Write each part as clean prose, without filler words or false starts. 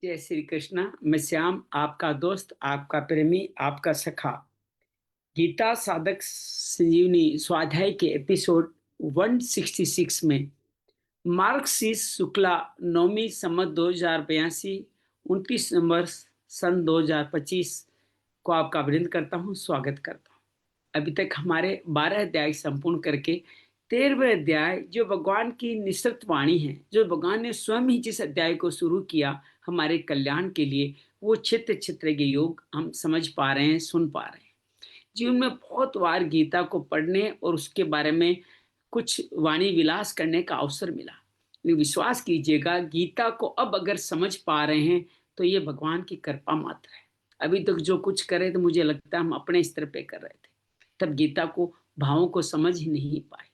जय श्री कृष्णा। मैं श्याम, आपका दोस्त, आपका प्रेमी, आपका सखा। गीता साधक संजीवनी स्वाध्याय के एपिसोड 166 में मार्क्सिस शुक्ला नौवीं संवत 2082, 29 नवंबर सन 2025 को आपका अभिनंदन करता हूँ, स्वागत करता हूँ। अभी तक हमारे 12 अध्याय संपूर्ण करके 13वें अध्याय जो भगवान की निश्चित वाणी है, जो भगवान ने स्वयं ही जिस अध्याय को शुरू किया हमारे कल्याण के लिए, वो चित्र चित्र के योग हम समझ पा रहे हैं, सुन पा रहे हैं। जीवन में बहुत बार गीता को पढ़ने और उसके बारे में कुछ वाणी विलास करने का अवसर मिला, लेकिन विश्वास कीजिएगा, गीता को अब अगर समझ पा रहे हैं तो ये भगवान की कृपा मात्र है। अभी तक जो कुछ करे तो मुझे लगता है हम अपने स्तर पे कर रहे थे, तब गीता को भावों को समझ ही नहीं पाए।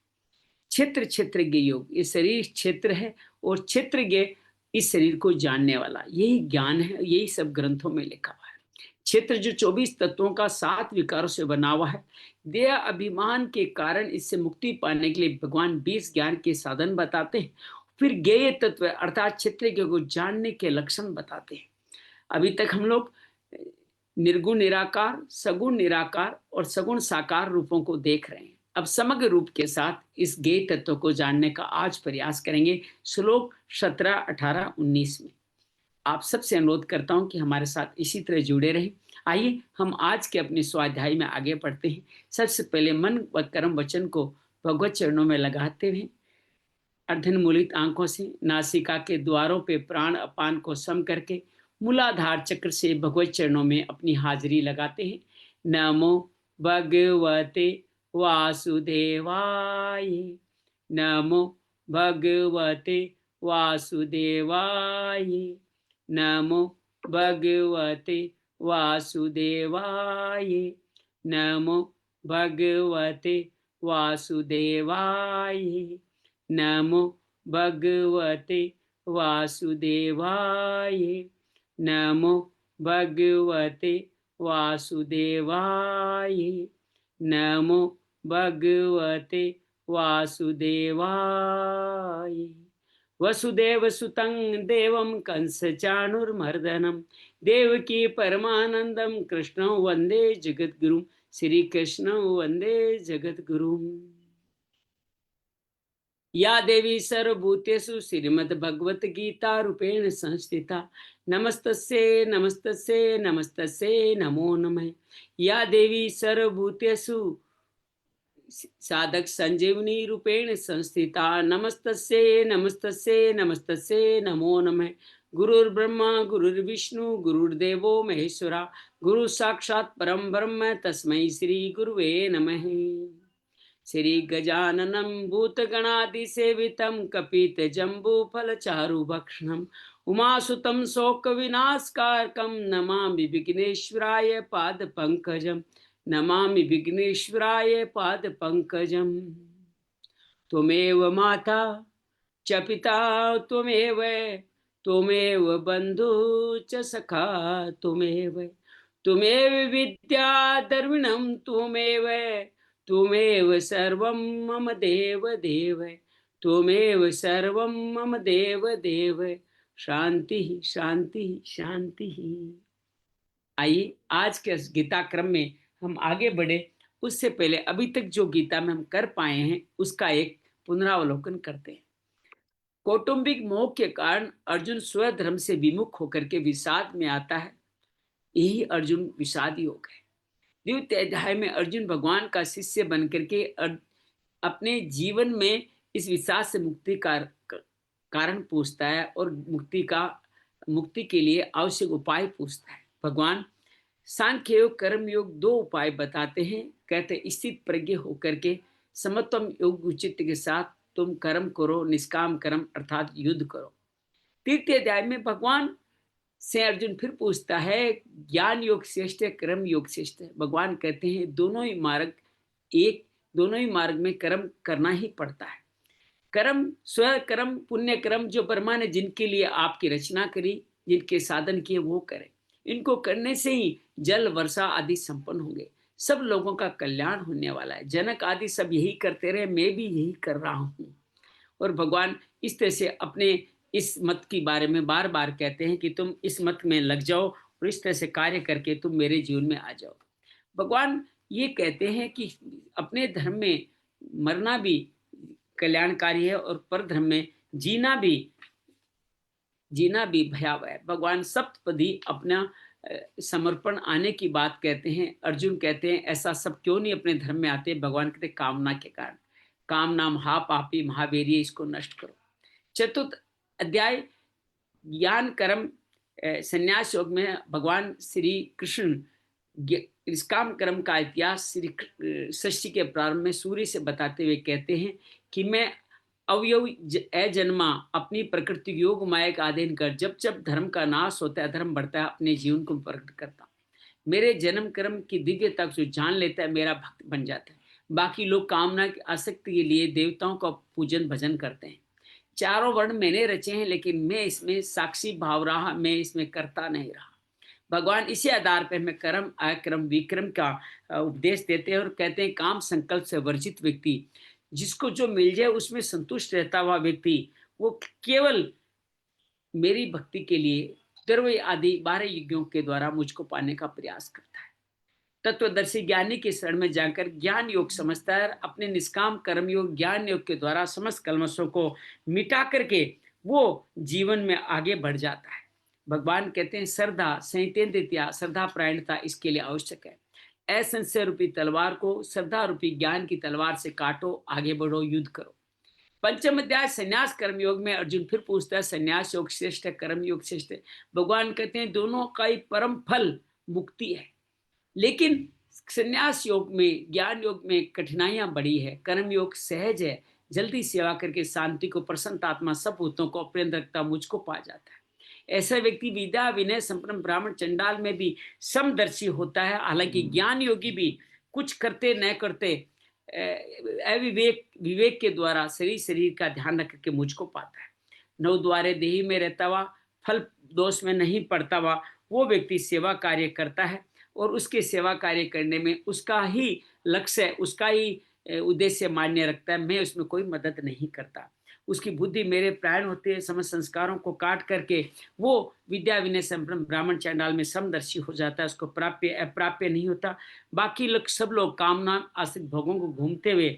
क्षेत्र क्षेत्रज्ञ योग, ये शरीर क्षेत्र है और क्षेत्रज्ञ इस शरीर को जानने वाला, यही ज्ञान है। यही सब ग्रंथों में लिखा हुआ है। क्षेत्र जो 24 तत्वों का 7 विकारों से बना हुआ है, देह अभिमान के कारण इससे मुक्ति पाने के लिए भगवान 20 ज्ञान के साधन बताते हैं। फिर ज्ञेय तत्व अर्थात क्षेत्रज्ञ को जानने के लक्षण बताते हैं। अभी तक हम लोग निर्गुण निराकार, सगुण निराकार और सगुण साकार रूपों को देख रहे हैं। अब समग्र रूप के साथ इस ज्ञेय तत्व को जानने का आज प्रयास करेंगे, श्लोक 17, 18, 19 में। आप सबसे अनुरोध करता हूं कि हमारे साथ इसी तरह जुड़े रहें। आइए हम आज के अपने स्वाध्याय में आगे बढ़ते हैं। सबसे पहले मन व कर्म वचन को भगवत चरणों में लगाते हुए अर्धनमूलित आंखों से नासिका के द्वारों पे प्राण अपान को सम करके मूलाधार चक्र से भगवत चरणों में अपनी हाजिरी लगाते हैं। नमो भगवते वासुदेवाय, नमो भगवते वासुदेवाय, नमो भगवते वासुदेवाय, नमो भगवते वासुदेवाय, नमो भगवते वासुदेवाय, नमो भगवते वासुदेवाय, नमो भगवते वासुदेवाय। वसुदेव सुतं देवं कंसचाणूरमर्दनं देवकी परमानंदं कृष्णं वंदे जगद्गुरुं, श्री कृष्णं वंदे जगद्गुरुं। या देवी सर्वभूतेषु श्रीमद्भगवत गीता रूपेण संस्थिता नमस्तस्यै नमस्तस्यै नमस्तस्यै नमो नमः। या देवी सर्वभूतेषु साधक संजीवनी रूपेण संस्थिता नमस्तस्यै नमस्तस्यै नमस्तस्यै नमो नमः। गुरुर्ब्रह्मा गुरुर्विष्णु गुरुर्देवो महेश्वरा, गुरु साक्षात् परम ब्रह्म तस्मै श्री गुरुवे नमः। श्री गजाननं भूतगणादिसेवितं कपितजम्बूफलचारुभक्षणम् उमासुतं शोकविनाशकारकं नमामि विघ्नेश्वराय पादपङ्कजं, नमामि विघ्नेश्वराय पादपङ्कजम्। त्वमेव माता च पिता त्वमेव, त्वमेव बन्धु च सखा त्वमेव, त्वमेव विद्या द्रविणं त्वमेव, त्वमेव सर्वं मम देव देव, त्वमेव सर्वं मम देव देव। शांति शांति शांति। आइए आज के इस गीता क्रम में हम आगे बढ़े, उससे पहले अभी तक जो गीता में हम कर पाए हैं उसका एक पुनरावलोकन करते हैं। कौटुंबिक मोह के कारण अर्जुन स्वधर्म से विमुख होकर के विषाद में आता है। यही अर्जुन विषाद योग है। द्वितीय अध्याय में अर्जुन भगवान का शिष्य बन करके अपने जीवन में इस विषाद से मुक्ति का कारण पूछता है और मुक्ति के लिए आवश्यक उपाय पूछता है। भगवान सांख्य योग कर्म योग 2 उपाय बताते हैं। कहते स्थित प्रज्ञ होकर के समत्वम योग उचित के साथ तुम कर्म करो, निष्काम कर्म अर्थात युद्ध करो। तृतीय अध्याय में भगवान से अर्जुन फिर पूछता है ज्ञान योग श्रेष्ठ है, कर्म योग श्रेष्ठ है। भगवान कहते हैं दोनों ही मार्ग एक, दोनों ही मार्ग में कर्म करना ही पड़ता है। कर्म स्व कर्म पुण्य कर्म जो ब्रह्मा ने जिनके लिए आपकी रचना करी, जिनके साधन किए वो करें। इनको करने से ही जल वर्षा आदि संपन्न होंगे, सब लोगों का कल्याण होने वाला है। जनक आदि सब यही करते रहे, मैं भी यही कर रहा हूँ। और भगवान इस तरह से अपने इस मत के बारे में बार बार कहते हैं कि तुम इस मत में लग जाओ और इस तरह से कार्य करके तुम मेरे जीवन में आ जाओ। भगवान ये कहते हैं कि अपने धर्म में मरना भी कल्याणकारी है और पर धर्म में जीना भी जीना भी भयावह है। भगवान सप्तपदी अपना समर्पण आने की बात कहते हैं। अर्जुन कहते हैं ऐसा सब क्यों नहीं अपने धर्म में आते। भगवान कहते कामना के कारण। काम नाम हा पापी महावीर, इसको नष्ट करो। चतुर्थ अध्याय ज्ञान कर्म संन्यास योग में भगवान श्री कृष्ण इस काम कर्म का इतिहास श्री सृष्टि के प्रारंभ में सूर्य से बताते हुए कहते हैं कि मैं अवयव अजन्मा अपनी प्रकृति योग माया का अधीन कर जब जब धर्म का नाश होता है, अधर्म बढ़ता है, अपने जीवन को प्रकट करता हूँ। मेरे जन्म कर्म की दिव्यता को जान लेता है, मेरा भक्त बन जाता है। बाकी लोग कामना की आसक्ति के लिए देवताओं का पूजन भजन करते हैं। चारों वर्ण मैंने रचे हैं, लेकिन मैं इसमें साक्षी भाव रहा, मैं इसमें करता नहीं रहा। भगवान इसी आधार पर हमें कर्म अक्रम विक्रम का उपदेश देते हैं और कहते हैं काम संकल्प से वर्जित व्यक्ति, जिसको जो मिल जाए उसमें संतुष्ट रहता हुआ व्यक्ति, वो केवल मेरी भक्ति के लिए द्रव्य आदि 12 यज्ञों के द्वारा मुझको पाने का प्रयास करता है। तत्वदर्शी ज्ञानी के शरण में जाकर ज्ञान योग समझता है, अपने निष्काम कर्म योग ज्ञान योग के द्वारा समस्त कल्मशों को मिटा करके वो जीवन में आगे बढ़ जाता है। भगवान कहते हैं श्रद्धा संयतेन्द्रिया श्रद्धा प्रायणता इसके लिए आवश्यक है। असंशय रूपी तलवार को श्रद्धा रूपी ज्ञान की तलवार से काटो, आगे बढ़ो, युद्ध करो। पंचम अध्याय संन्यास कर्म योग में अर्जुन फिर पूछता है संन्यास योग श्रेष्ठ है, कर्म योग श्रेष्ठ है। भगवान कहते हैं दोनों का ही परम फल मुक्ति है, लेकिन संन्यास योग में ज्ञान योग में कठिनाइयां बड़ी है। कर्म योग सहज है, जल्दी सेवा करके शांति को प्रसन्न आत्मा सब भूतों को अपने अंदर रखता मुझको पा जाता है। ऐसा व्यक्ति विद्या विनय संपन्न ब्राह्मण चंडाल में भी समदर्शी होता है। हालांकि ज्ञान योगी भी कुछ करते न करते अविवेक विवेक के द्वारा शरीर का ध्यान रख के मुझको पाता है। नौ द्वारे देही में रहता हुआ फल दोष में नहीं पड़ता हुआ वो व्यक्ति सेवा कार्य करता है और उसके सेवा कार्य करने में उसका ही लक्ष्य, उसका ही उद्देश्य मान्य रखता है। मैं उसमें कोई मदद नहीं करता। उसकी बुद्धि मेरे प्राण होते हैं, समस्त संस्कारों को काट करके वो विद्या विनय संपन्न ब्राह्मण चंडाल में समदर्शी हो जाता है। उसको प्राप्य अप्राप्य नहीं होता। बाकी लोग सब लोग कामना आश्रित भोगों को घूमते हुए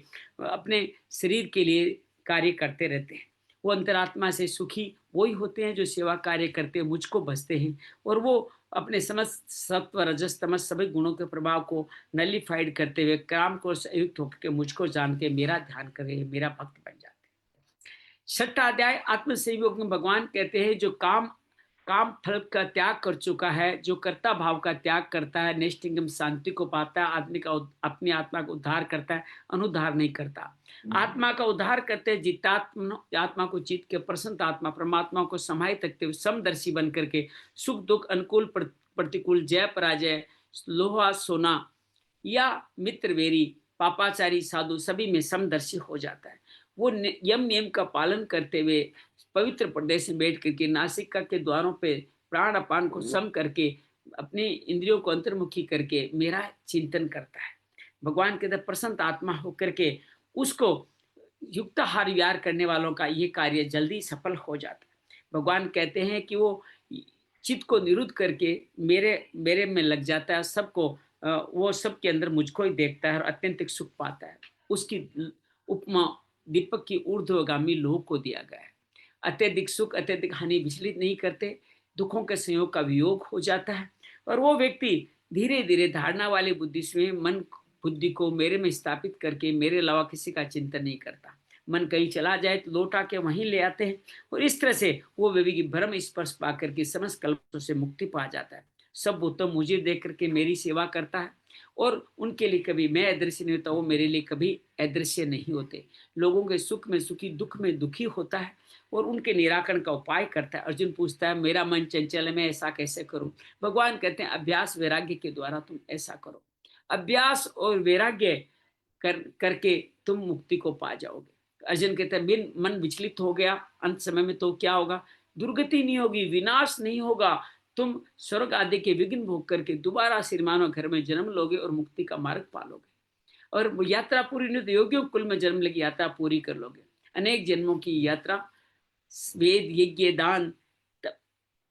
अपने शरीर के लिए कार्य करते रहते हैं। वो अंतरात्मा से सुखी वही होते हैं जो सेवा कार्य करते हैं, मुझको बसते हैं और वो अपने समस्त सत्व रजस तमस सभी गुणों के प्रभाव को नलिफाइड करते हुए काम को संयुक्त होकर मुझको जान के मेरा ध्यान करे, मेरा भक्त बन जाते हैं। छठा अध्याय आत्मसंयोग में भगवान कहते हैं जो काम फल का त्याग कर चुका है, जो कर्ता भाव का त्याग करता है, निष्ठिंगम शांति को पाता है, आदमी का अपनी आत्मा का उद्धार करता है, अनुद्धार नहीं करता। आत्मा का उद्धार करते हैं जितात्मा आत्मा को जीत के प्रसन्न आत्मा परमात्मा को समाहित रखते हुए समदर्शी बन करके सुख दुख अनुकूल प्रतिकूल जय पराजय लोहा सोना या मित्र वेरी पापाचारी साधु सभी में समदर्शी हो जाता है। वो यम नियम का पालन करते हुए पवित्र प्रदेश में बैठ करके नासिका के द्वारों पे प्राण अपान को सम करके अपने इंद्रियों को अंतर्मुखी करके मेरा चिंतन करता है। भगवान के अंदर प्रसन्न आत्मा होकर के उसको युक्ताहार विहार करने वालों का ये कार्य जल्दी सफल हो जाता है। भगवान कहते हैं कि वो चित्त को निरुद्ध करके मेरे में लग जाता है, सबको वो सबके अंदर मुझको ही देखता है और अत्यंत सुख पाता है। उसकी उपमा दीपक की ऊर्ध्वगामी लोह को दिया गया है। अत्यधिक सुख अत्यधिक हानि विचलित नहीं करते, दुखों के संयोग का वियोग हो जाता है और वो व्यक्ति धीरे धीरे धारणा वाली बुद्धि से मन बुद्धि को मेरे में स्थापित करके मेरे अलावा किसी का चिंतन नहीं करता। मन कहीं चला जाए तो लौटा के वहीं ले आते हैं और इस तरह से वो व्यक्ति भ्रम स्पर्श पा करके समस्त कल्पों से मुक्ति पा जाता है। सब भूतों मुझे देख करके मेरी सेवा करता है और उनके लिए कभी मैं अदृश्य नहीं होता, वो मेरे लिए कभी अदृश्य नहीं होते। लोगों के सुख में सुखी दुख में दुखी होता है और उनके निराकरण का उपाय करता है। अर्जुन पूछता है मेरा मन चंचल है, मैं ऐसा कैसे करूं। भगवान कहते हैं अभ्यास वैराग्य के द्वारा तुम ऐसा करो। अभ्यास और वैराग्य करके तुम मुक्ति को पा जाओगे। अर्जुन कहते हैं बिन मन विचलित हो गया अंत समय में तो क्या होगा, दुर्गति नहीं होगी, विनाश नहीं होगा, तुम स्वर्ग आदि के विघ्न भोग करके दोबारा श्रीमानव घर में जन्म लोगे और मुक्ति का मार्ग पालोगे और यात्रा पूरी नहीं तो योगियों कुल में जन्म लगी यात्रा पूरी कर लोगे। अनेक जन्मों की यात्रा वेद यज्ञ दान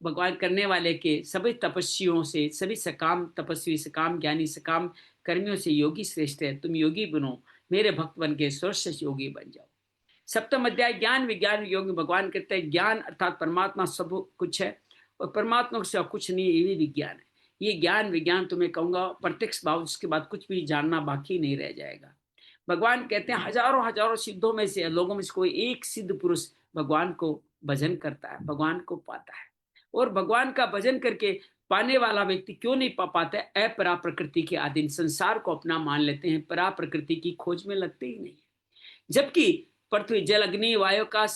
भगवान करने वाले के सभी तपस्वियों से, सभी सकाम तपस्वी, सकाम ज्ञानी, सकाम कर्मियों से योगी श्रेष्ठ है। तुम योगी बनो, मेरे भक्त बन के सर्वश्रेष्ठ योगी बन जाओ। सप्तम अध्याय ज्ञान विज्ञान योग में भगवान कहते हैं ज्ञान अर्थात परमात्मा सब कुछ है और परमात्मा से कुछ नहीं, ये भी विज्ञान है। ये ज्ञान विज्ञान तुम्हें कहूंगा प्रत्यक्ष भाव, उसके बाद कुछ भी जानना बाकी नहीं रह जाएगा। भगवान कहते हैं हजारों हजारों सिद्धों में से, लोगों में से कोई एक सिद्ध पुरुष भगवान को भजन करता है, भगवान को पाता है। और भगवान का भजन करके पाने वाला व्यक्ति क्यों नहीं पा पाता है? अपरा प्रकृति के अधीन संसार को अपना मान लेते हैं, परा प्रकृति की खोज में लगते ही नहीं। जबकि पृथ्वी जल अग्नि वायु का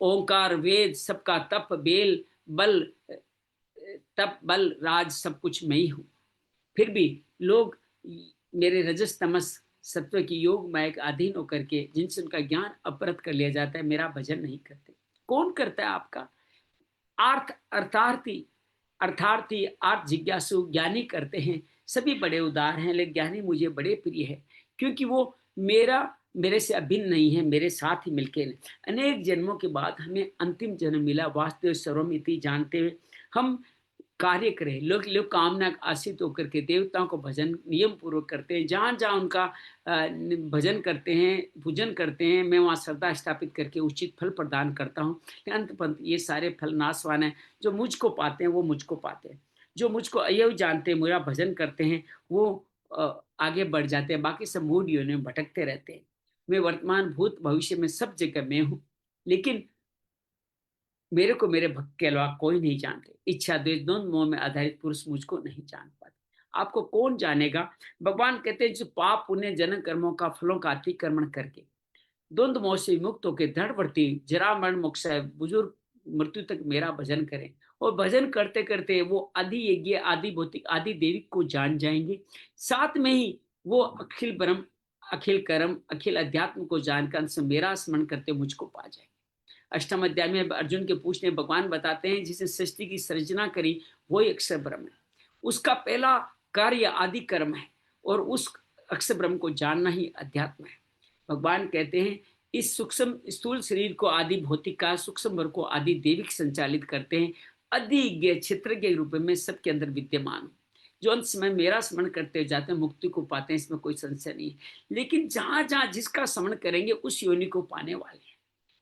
ओंकार वेद सबका तप बेल बल तप बल राज सब कुछ मैं ही हूं। फिर भी लोग मेरे रजस तमस सत्व की योग माया के अधीन होकर के, जिनसे उनका ज्ञान अपरत कर लिया जाता है, मेरा भजन नहीं करते। कौन करता है आपका? अर्थार्थी अर्थार्थी अर्थ जिज्ञासु ज्ञानी करते हैं। सभी बड़े उदार हैं, लेकिन ज्ञानी मुझे बड़े प्रिय है, क्योंकि वो मेरे से अभिन्न नहीं है, मेरे साथ ही मिलके अनेक जन्मों के बाद हमें अंतिम जन्म मिला। वास्तव सर्वमिति जानते हुए हम कार्य करें। लोग कामना आश्रित होकर के देवताओं को भजन नियम पूर्वक करते हैं। जहाँ जहाँ उनका भजन करते हैं, पूजन करते हैं, मैं वहाँ श्रद्धा स्थापित करके उचित फल प्रदान करता हूँ। अंत पंत ये सारे फल नाशवान हैं। जो मुझको पाते हैं वो मुझको पाते हैं, जो मुझको अयव जानते हैं, मेरा भजन करते हैं, वो आगे बढ़ जाते हैं। बाकी सब मूड योनि में भटकते रहते हैं। मैं वर्तमान भूत भविष्य में सब जगह मैं हूँ, लेकिन मेरे को मेरे भक्त के अलावा कोई नहीं जानते। इच्छा द्वेष द्वंद्व मोह में आधारित पुरुष मुझको नहीं जान पाते। आपको कौन जानेगा? भगवान कहते हैं जो पाप पुण्य जन्म कर्मों का फलों का अतिक्रमण करके द्वंद्व मोह से मुक्त होकर दृढ़वर्ती जरा मरण मोक्ष बुजुर्ग मृत्यु तक मेरा भजन करें, और भजन करते करते वो आदि यज्ञ आदि भौतिक आदि देविक को जान जाएंगे। साथ में ही वो अखिल ब्रह्म अखिल कर्म अखिल अध्यात्म को जानकर अंत में मेरा स्मरण करते मुझको पा जाएंगे। अष्टम अध्याय में अर्जुन के पूछने भगवान बताते हैं जिसने सृष्टि की सृजना करी वही अक्षर ब्रह्म है। उसका पहला कार्य आदि कर्म है, और उस अक्षर ब्रह्म को जानना ही अध्यात्म है। भगवान कहते हैं इस सूक्ष्म स्थूल शरीर को आदि भौतिक का, सूक्ष्म वर्ग को आदि देविक संचालित करते हैं। अधिज्ञ क्षेत्र के रूप में सबके अंदर विद्यमान हो, जो अंत समय मेरा स्मरण करते जाते हैं मुक्ति को पाते हैं, इसमें कोई संशय नहीं है। लेकिन जहां जहां जिसका स्मरण करेंगे उस योनि को पाने वाले हैं।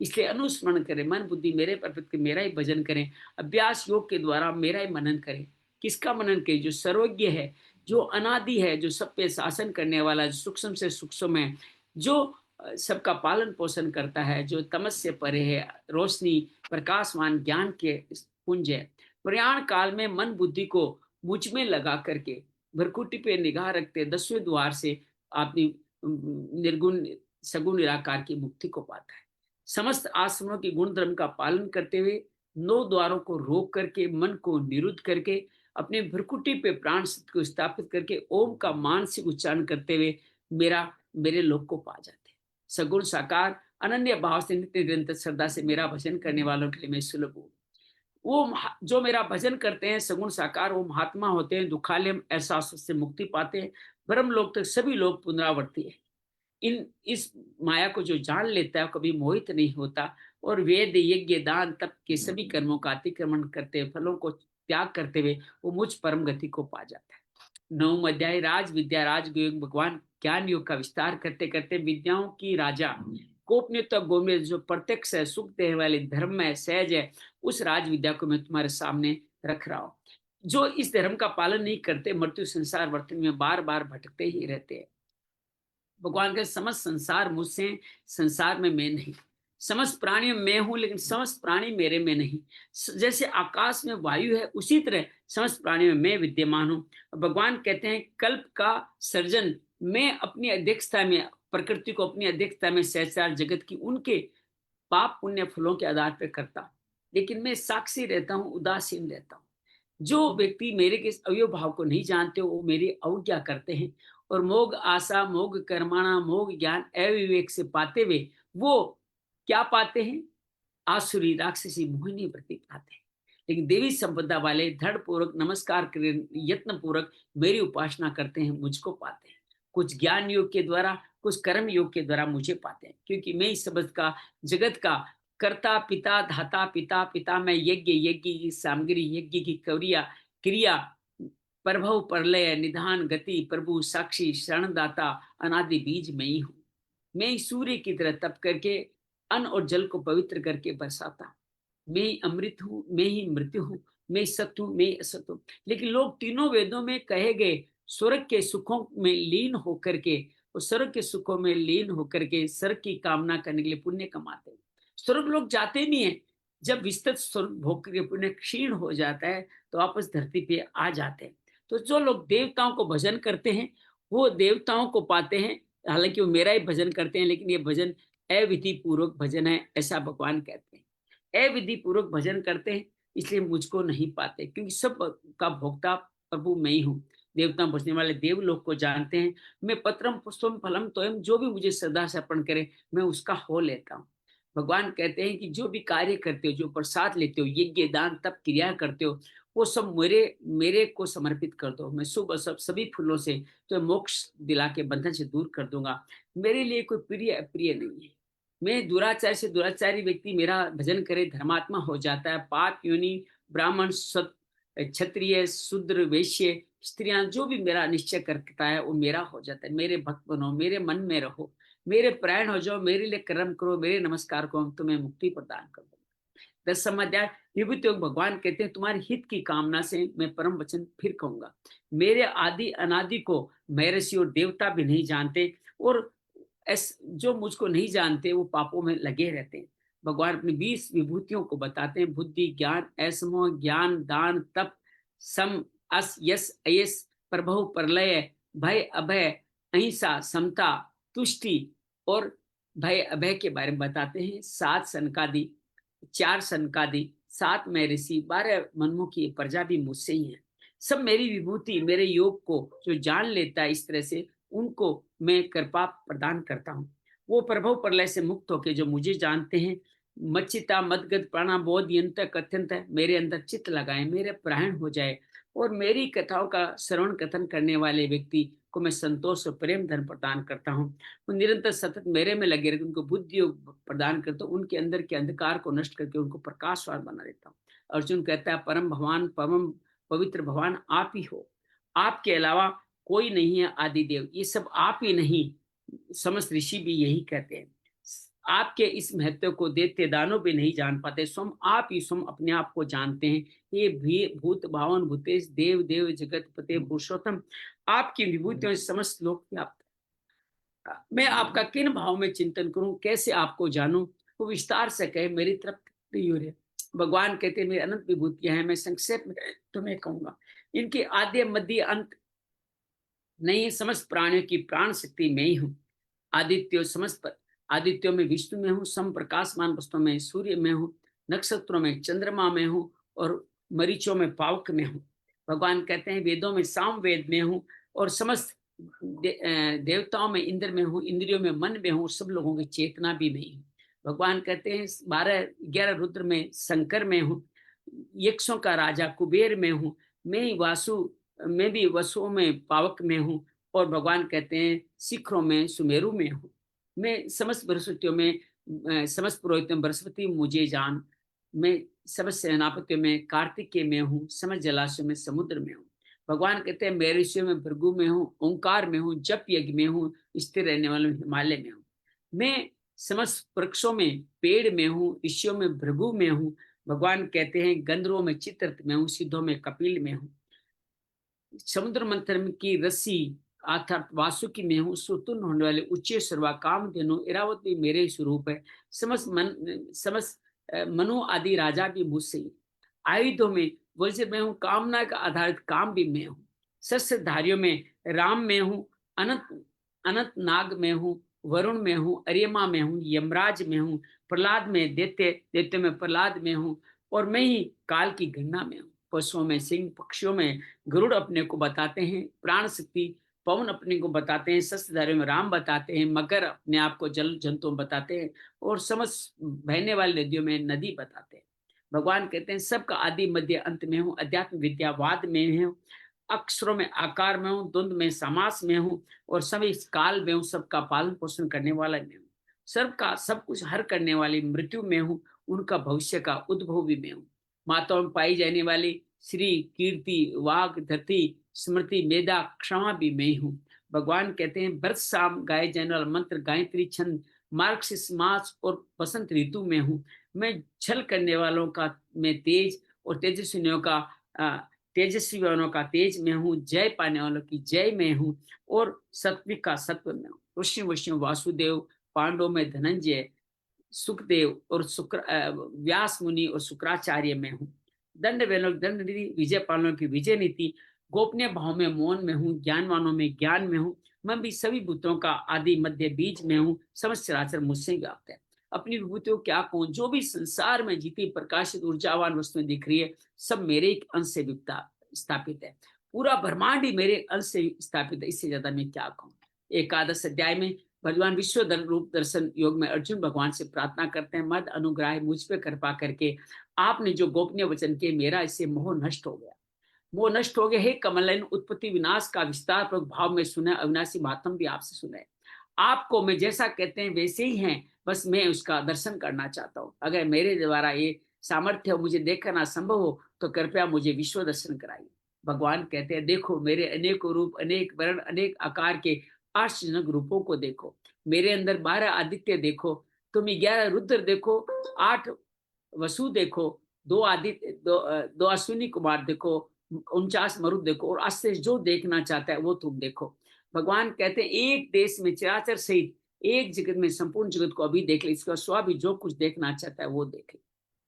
इसलिए अनुस्मरण करें, मन बुद्धि मेरे पर अर्पित करें, मेरा ही भजन करें, अभ्यास योग के द्वारा मेरा ही मनन करें। किसका मनन करें? जो सर्वज्ञ है, जो अनादि है, जो सब पे शासन करने वाला, जो सूक्ष्म से सूक्ष्म है, जो सबका पालन पोषण करता है, जो तमस से परे है, रोशनी प्रकाशवान ज्ञान के पुंज है। प्रयाण काल में मन बुद्धि को मुझ में लगा करके भरकुटी पे निगाह रखते 10वें द्वार से अपनी निर्गुण सगुण निराकार की मुक्ति को पाता है। समस्त आश्रमों के गुण धर्म का पालन करते हुए 9 द्वारों को रोक करके मन को निरुद्ध करके अपने भ्रकुटी पे प्राण सत्य को स्थापित करके ओम का मानसिक उच्चारण करते हुए मेरे लोक को पा जाते हैं। सगुण साकार अनन्य भाव से नित्य निरंतर श्रद्धा से मेरा भजन करने वालों के लिए मैं सुलभ हूँ। वो जो मेरा भजन करते हैं सगुण साकार, वो महात्मा होते हैं, दुखालय एहसास से मुक्ति पाते हैं। ब्रह्म लोक तक सभी लोग पुनरावर्ती है। इस माया को जो जान लेता है कभी मोहित नहीं होता, और वेद यज्ञ दान तप के सभी कर्मों का अतिक्रमण करते फलों को त्याग करते हुए वो मुझ परम गति को पा जाता है। 9वां अध्याय राज विद्या राज योग भगवान ज्ञान योग का विस्तार करते करते विद्याओं की राजा गोपनीयता गोमेय जो प्रत्यक्ष है, सुख देने वाले धर्म है, सहज है, उस राज विद्या को मैं तुम्हारे सामने रख रहा हूँ। जो इस धर्म का पालन नहीं करते मृत्यु संसार वर्तन में बार बार भटकते ही रहते हैं। भगवान के समस्त संसार मुझसे, संसार में मैं नहीं। समस्त प्राणी में मैं हूं, लेकिन समस्त प्राणी मेरे में नहीं। जैसे आकाश में वायु है उसी तरह समस्त प्राणी में मैं विद्यमान हूं। भगवान कहते हैं कल्प का सर्जन मैं अपनी अध्यक्षता में, प्रकृति को अपनी अध्यक्षता में सहस्रार जगत की उनके पाप पुण्य फलों के आधार पर करता, लेकिन मैं साक्षी रहता हूँ, उदासीन रहता हूँ। जो व्यक्ति मेरे के अवयव भाव को नहीं जानते वो मेरी अवज्ञा करते हैं, और मोग आशा मोग कर्माणा मोग ज्ञान अविवेक से पाते हुए वो क्या पाते हैं? आसुरी राक्षसी मोहिनी वृत्ति पाते हैं। लेकिन देवी संपदा वाले धड़ पूर्वक नमस्कार कर यत्न पूर्वक मेरी उपासना करते हैं, मुझको पाते हैं। कुछ ज्ञान योग के द्वारा, कुछ कर्म योग के द्वारा मुझे पाते हैं, क्योंकि मैं इस जगत का कर्ता पिता धाता पिता पिता मैं यज्ञ यज्ञ की सामग्री यज्ञ की क्रिया क्रिया प्रभव प्रलय निधान गति प्रभु साक्षी शरणदाता अनादि बीज मैं ही हूँ। मैं ही सूर्य की तरह तप करके अन्न और जल को पवित्र करके बरसाता। मैं ही अमृत हूँ, मैं ही मृत्यु हूँ, मैं ही सत्य हूँ, मैं ही असत हूँ। लेकिन लोग तीनों वेदों में कहे गए स्वर्ग के सुखों में लीन होकर के और स्वर्ग के सुखों में लीन होकर के स्वर्ग की कामना करने के लिए पुण्य कमाते हैं। स्वर्ग लोग जाते नहीं है। जब विस्तृत स्वर्ग भोग करके पुण्य क्षीण हो जाता है तो वापस धरती पे आ जाते हैं। तो जो लोग देवताओं को भजन करते हैं वो देवताओं को पाते हैं। हालांकि वो मेरा ही भजन करते हैं लेकिन ये भजन अविधि पूर्वक भजन है, ऐसा भगवान कहते हैं। अविधि पूर्वक भजन करते हैं इसलिए मुझको नहीं पाते, क्योंकि सब का भोक्ता प्रभु मैं ही हूँ। देवता भजने वाले देवलोक को जानते हैं। मैं पत्रम पुष्पम फलम तोयम, जो भी मुझे श्रद्धा से अर्पण करे मैं उसका हो लेता हूँ। भगवान कहते हैं कि जो भी कार्य करते हो, जो प्रसाद लेते हो, यज्ञ दान तप क्रिया करते हो, वो सब मेरे मेरे को समर्पित कर दो। मैं सुबह सब सभी फूलों से तो मोक्ष दिला के बंधन से दूर कर दूंगा। मेरे लिए कोई प्रिय अप्रिय नहीं है। मैं दुराचार से दुराचारी व्यक्ति मेरा भजन करे धर्मात्मा हो जाता है। पाप योनि ब्राह्मण क्षत्रिय शूद्र वैश्य स्त्रियां जो भी मेरा निश्चय करता है वो मेरा हो जाता है। मेरे भक्त बनो, मेरे मन में रहो, मेरे प्राण हो जाओ, मेरे लिए कर्म करो, मेरे नमस्कार को तुम्हें मुक्ति प्रदान कर दूंगा। 10 अध्याय विभूति योग भगवान कहते हैं तुम्हारे हित की कामना से मैं परम वचन फिर कहूंगा। मेरे आदि अनादि को महर्षि और देवता भी नहीं जानते, और जो मुझको नहीं जानते वो पापों में लगे रहते हैं। भगवान अपनी 20 विभूतियों को बताते हैं। बुद्धि ज्ञान असमोह ज्ञान दान तप सम अस यस अयस प्रभव प्रलय भय अभय अहिंसा समता तुष्टि और भय अभय के बारे में बताते हैं। 7 सनकादि 4 सनकादि 7 मैं ऋषि 12 मनमुखी प्रजा भी मुझसे ही है। सब मेरी विभूति मेरे योग को जो जान लेता है इस तरह से उनको मैं कृपा प्रदान करता हूँ। वो प्रभव प्रलय से मुक्त होके जो मुझे जानते हैं मच्चिता मदगत प्राणाबोध यंत कथ्यंत मेरे अंदर चित्त लगाए, मेरे प्राण हो जाए, और मेरी कथाओं का श्रवण कथन करने वाले व्यक्ति को मैं संतोष और प्रेम धन प्रदान करता हूँ। वो निरंतर सतत मेरे में लगे रहते, उनको बुद्धि प्रदान करता हूँ, उनके अंदर के अंधकार को नष्ट करके उनको प्रकाशवान बना देता हूँ। अर्जुन कहता है परम भगवान परम पवित्र भगवान आप ही हो, आपके अलावा कोई नहीं है आदि देव। ये सब आप ही नहीं, समस्त ऋषि भी यही कहते हैं। आपके इस महत्व को देते दानव भी नहीं जान पाते, स्वयं आप ही स्वयं अपने आप को जानते हैं। ये भी भूत भावन भूतेश देव देव जगत पते पुरुषोत्तम, आपकी विभूतियों से समस्त लोग व्याप्त। मैं आपका किन भाव में चिंतन करूं, कैसे आपको जानूं, वो विस्तार से कहे मेरी तरफ नहीं हो रहे। भगवान कहते हैं मेरी अनंत विभूतियां हैं, मैं संक्षेप में तुम्हें कहूंगा। इनके आद्य मध्य अंत नहीं, समस्त प्राणियों की प्राण शक्ति मैं ही हूँ। आदित्य समस्त आदित्यों में विष्णु में हूँ, सम प्रकाशमान वस्तुओं में सूर्य में हूँ, नक्षत्रों में चंद्रमा में हूँ और मरीचों में पावक में हूँ। भगवान कहते हैं वेदों में साम वेद में हूँ और समस्त देवताओं में इंद्र में हूँ, इंद्रियों में मन में हूँ, सब लोगों की चेतना भी मैं हूँ। भगवान कहते हैं 12-11 रुद्र में शंकर में हूँ, यक्षों का राजा कुबेर में हूँ, मैं भी वसुओं में पावक में हूँ, और भगवान कहते हैं शिखरों में सुमेरु में हूँ। मैं समस्त बृहस्पतियों में समस्त पुरोहितों में बृहस्पति मुझे जान, मैं समस्त सेनापतियों में कार्तिकेय में हूँ, समस्त जलाशयों में समुद्र में हूँ। भगवान कहते हैं मैं ऋषियों में भृगु में हूँ, ओंकार में हूँ, जप यज्ञ में हूँ, स्थिर रहने वाले हिमालय में हूँ। मैं समस्त वृक्षों में पेड़ में हूँ, ऋषियों में भृगु में हूँ। भगवान कहते हैं गंधर्वों में चित्ररथ में हूँ, सिद्धों में कपिल में हूँ। समुद्र मंथन की रस्सी अर्थात वासुकी में हूँ, सुतुन होने वाले उच्च सर्वा काम धेनु इरावत भी मेरे ही स्वरूप है। समस्त मनु आदि राजा भी मुझसे ही। आयुधों में वज्र में हूँ, कामना का आधारित काम भी मैं हूँ। शस्त्रधारियों में राम में हूँ, अनंत अनंत नाग में हूँ, वरुण में हूँ, अरियमा में हूँ, यमराज में हूँ, प्रहलाद में देते देते में प्रहलाद में हूँ, और मैं ही काल की गणना में हूँ। पशुओं में सिंह, पक्षियों में गरुड़ अपने को बताते हैं, प्राण शक्ति पवन अपने को बताते हैं, शस्त्रधारियों में राम बताते हैं, मगर अपने आप को जल जंतुओं बताते हैं, और समस्त बहने वाली नदियों में नदी बताते हैं। भगवान कहते हैं सबका आदि मध्य अंत में हूँ, अध्यात्म विद्यावाद में हूँ, अक्षरों में आकार में हूँ, द्वंद में समास में हूँ, और सभी काल में हूँ, सबका पालन पोषण करने वाला में हूँ, सबका सब कुछ हर करने वाली मृत्यु में हूँ, उनका भविष्य का उद्भव भी मैं हूँ। माताओं में पाई जाने वाली श्री, कीर्ति, वाक, धरती, स्मृति, मेधा, क्षमा भी मैं हूँ। भगवान कहते हैं बरस शाम गाए जाने वाला मंत्र, गायत्री छंद, मार्गशीर्ष मास और बसंत ऋतु में हूँ। मैं छल करने वालों का मैं तेज और तेजस्वियों का तेजस्वी वालों का तेज में हूँ, जय पाने वालों की जय में हूँ और सात्विक का सत्व में हूँ। ऋषि वैष्णव वासुदेव, पांडवों में धनंजय, सुखदेव और व्यास मुनि और शुक्राचार्य में हूँ। दंड वेलों दंड नीति, विजय पालनों की विजय नीति, गोपनीय भाव में मौन में हूँ, ज्ञानवानों में ज्ञान में हूँ। मैं भी सभी भूतों का आदि मध्य बीज में हूँ, समस्त चराचर मुझसे व्याप्त है। अपनी विभूतियों क्या कहूँ, जो भी संसार में जीती प्रकाशित ऊर्जावान वस्तुएं दिख रही है, सब मेरे एक अंश से स्थापित है। पूरा ब्रह्मांड ही मेरे अंश से स्थापित है, इससे ज्यादा मैं क्या कहूँ। एकादश अध्याय में भगवान विश्व रूप दर्शन योग में अर्जुन भगवान से प्रार्थना करते हैं, मद अनुग्रह मुझ पे कृपा करके आपने जो गोपनीय वचन किए, मेरा इससे मोह नष्ट हो गया। मोह नष्ट हो गया। हे कमलनयन, उत्पत्ति विनाश का विस्तार पूर्वक भाव में सुना, अविनाशी महात्म भी आपसे सुने। आपको मैं जैसा कहते हैं वैसे ही हैं, बस मैं उसका दर्शन करना चाहता हूँ। अगर मेरे द्वारा ये सामर्थ्य हो, मुझे देखना संभव हो, तो कृपया मुझे विश्व दर्शन कराइए। भगवान कहते हैं देखो मेरे अनेक रूप, अनेक वर्ण, अनेक आकार के आश्चर्यजनक रूपों को देखो। मेरे अंदर 12 आदित्य देखो, तुम 11 रुद्र देखो, 8 वसु देखो, 2 आदित्य, 2 अश्विनी कुमार देखो, 49 मरुद देखो, और अश्य जो देखना चाहता है वो तुम देखो। भगवान कहते हैं एक देश में चराचर सहित एक जगत में संपूर्ण जगत को अभी देख ले, इसका स्व भी जो कुछ देखना चाहता है वो देख ले।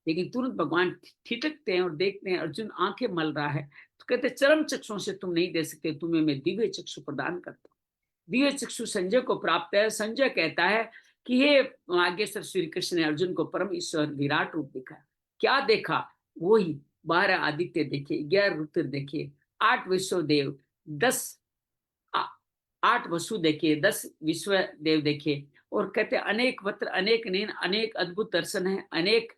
लेकिन तुरंत भगवान ठिठकते हैं और देखते हैं अर्जुन आंखें मल रहा है, तो कहते चरम चक्षुओं से तुम नहीं दे सकते, तुम्हें मैं दिव्य चक्षु प्रदान करता हूँ। दिव्य चक्षु संजय को प्राप्त है। संजय कहता है कि हे नागेश्वर, श्री कृष्ण ने अर्जुन को परम ईश्वर विराट रूप दिखाया। क्या देखा? वही 12 आदित्य देखे, 11 रुद्र देखे, 8 विश्व देव, 10 8 वसु देखे, 10 विश्व देव देखे। और कहते अनेक वस्त्र, अनेक नैन, अनेक अद्भुत दर्शन है, अनेक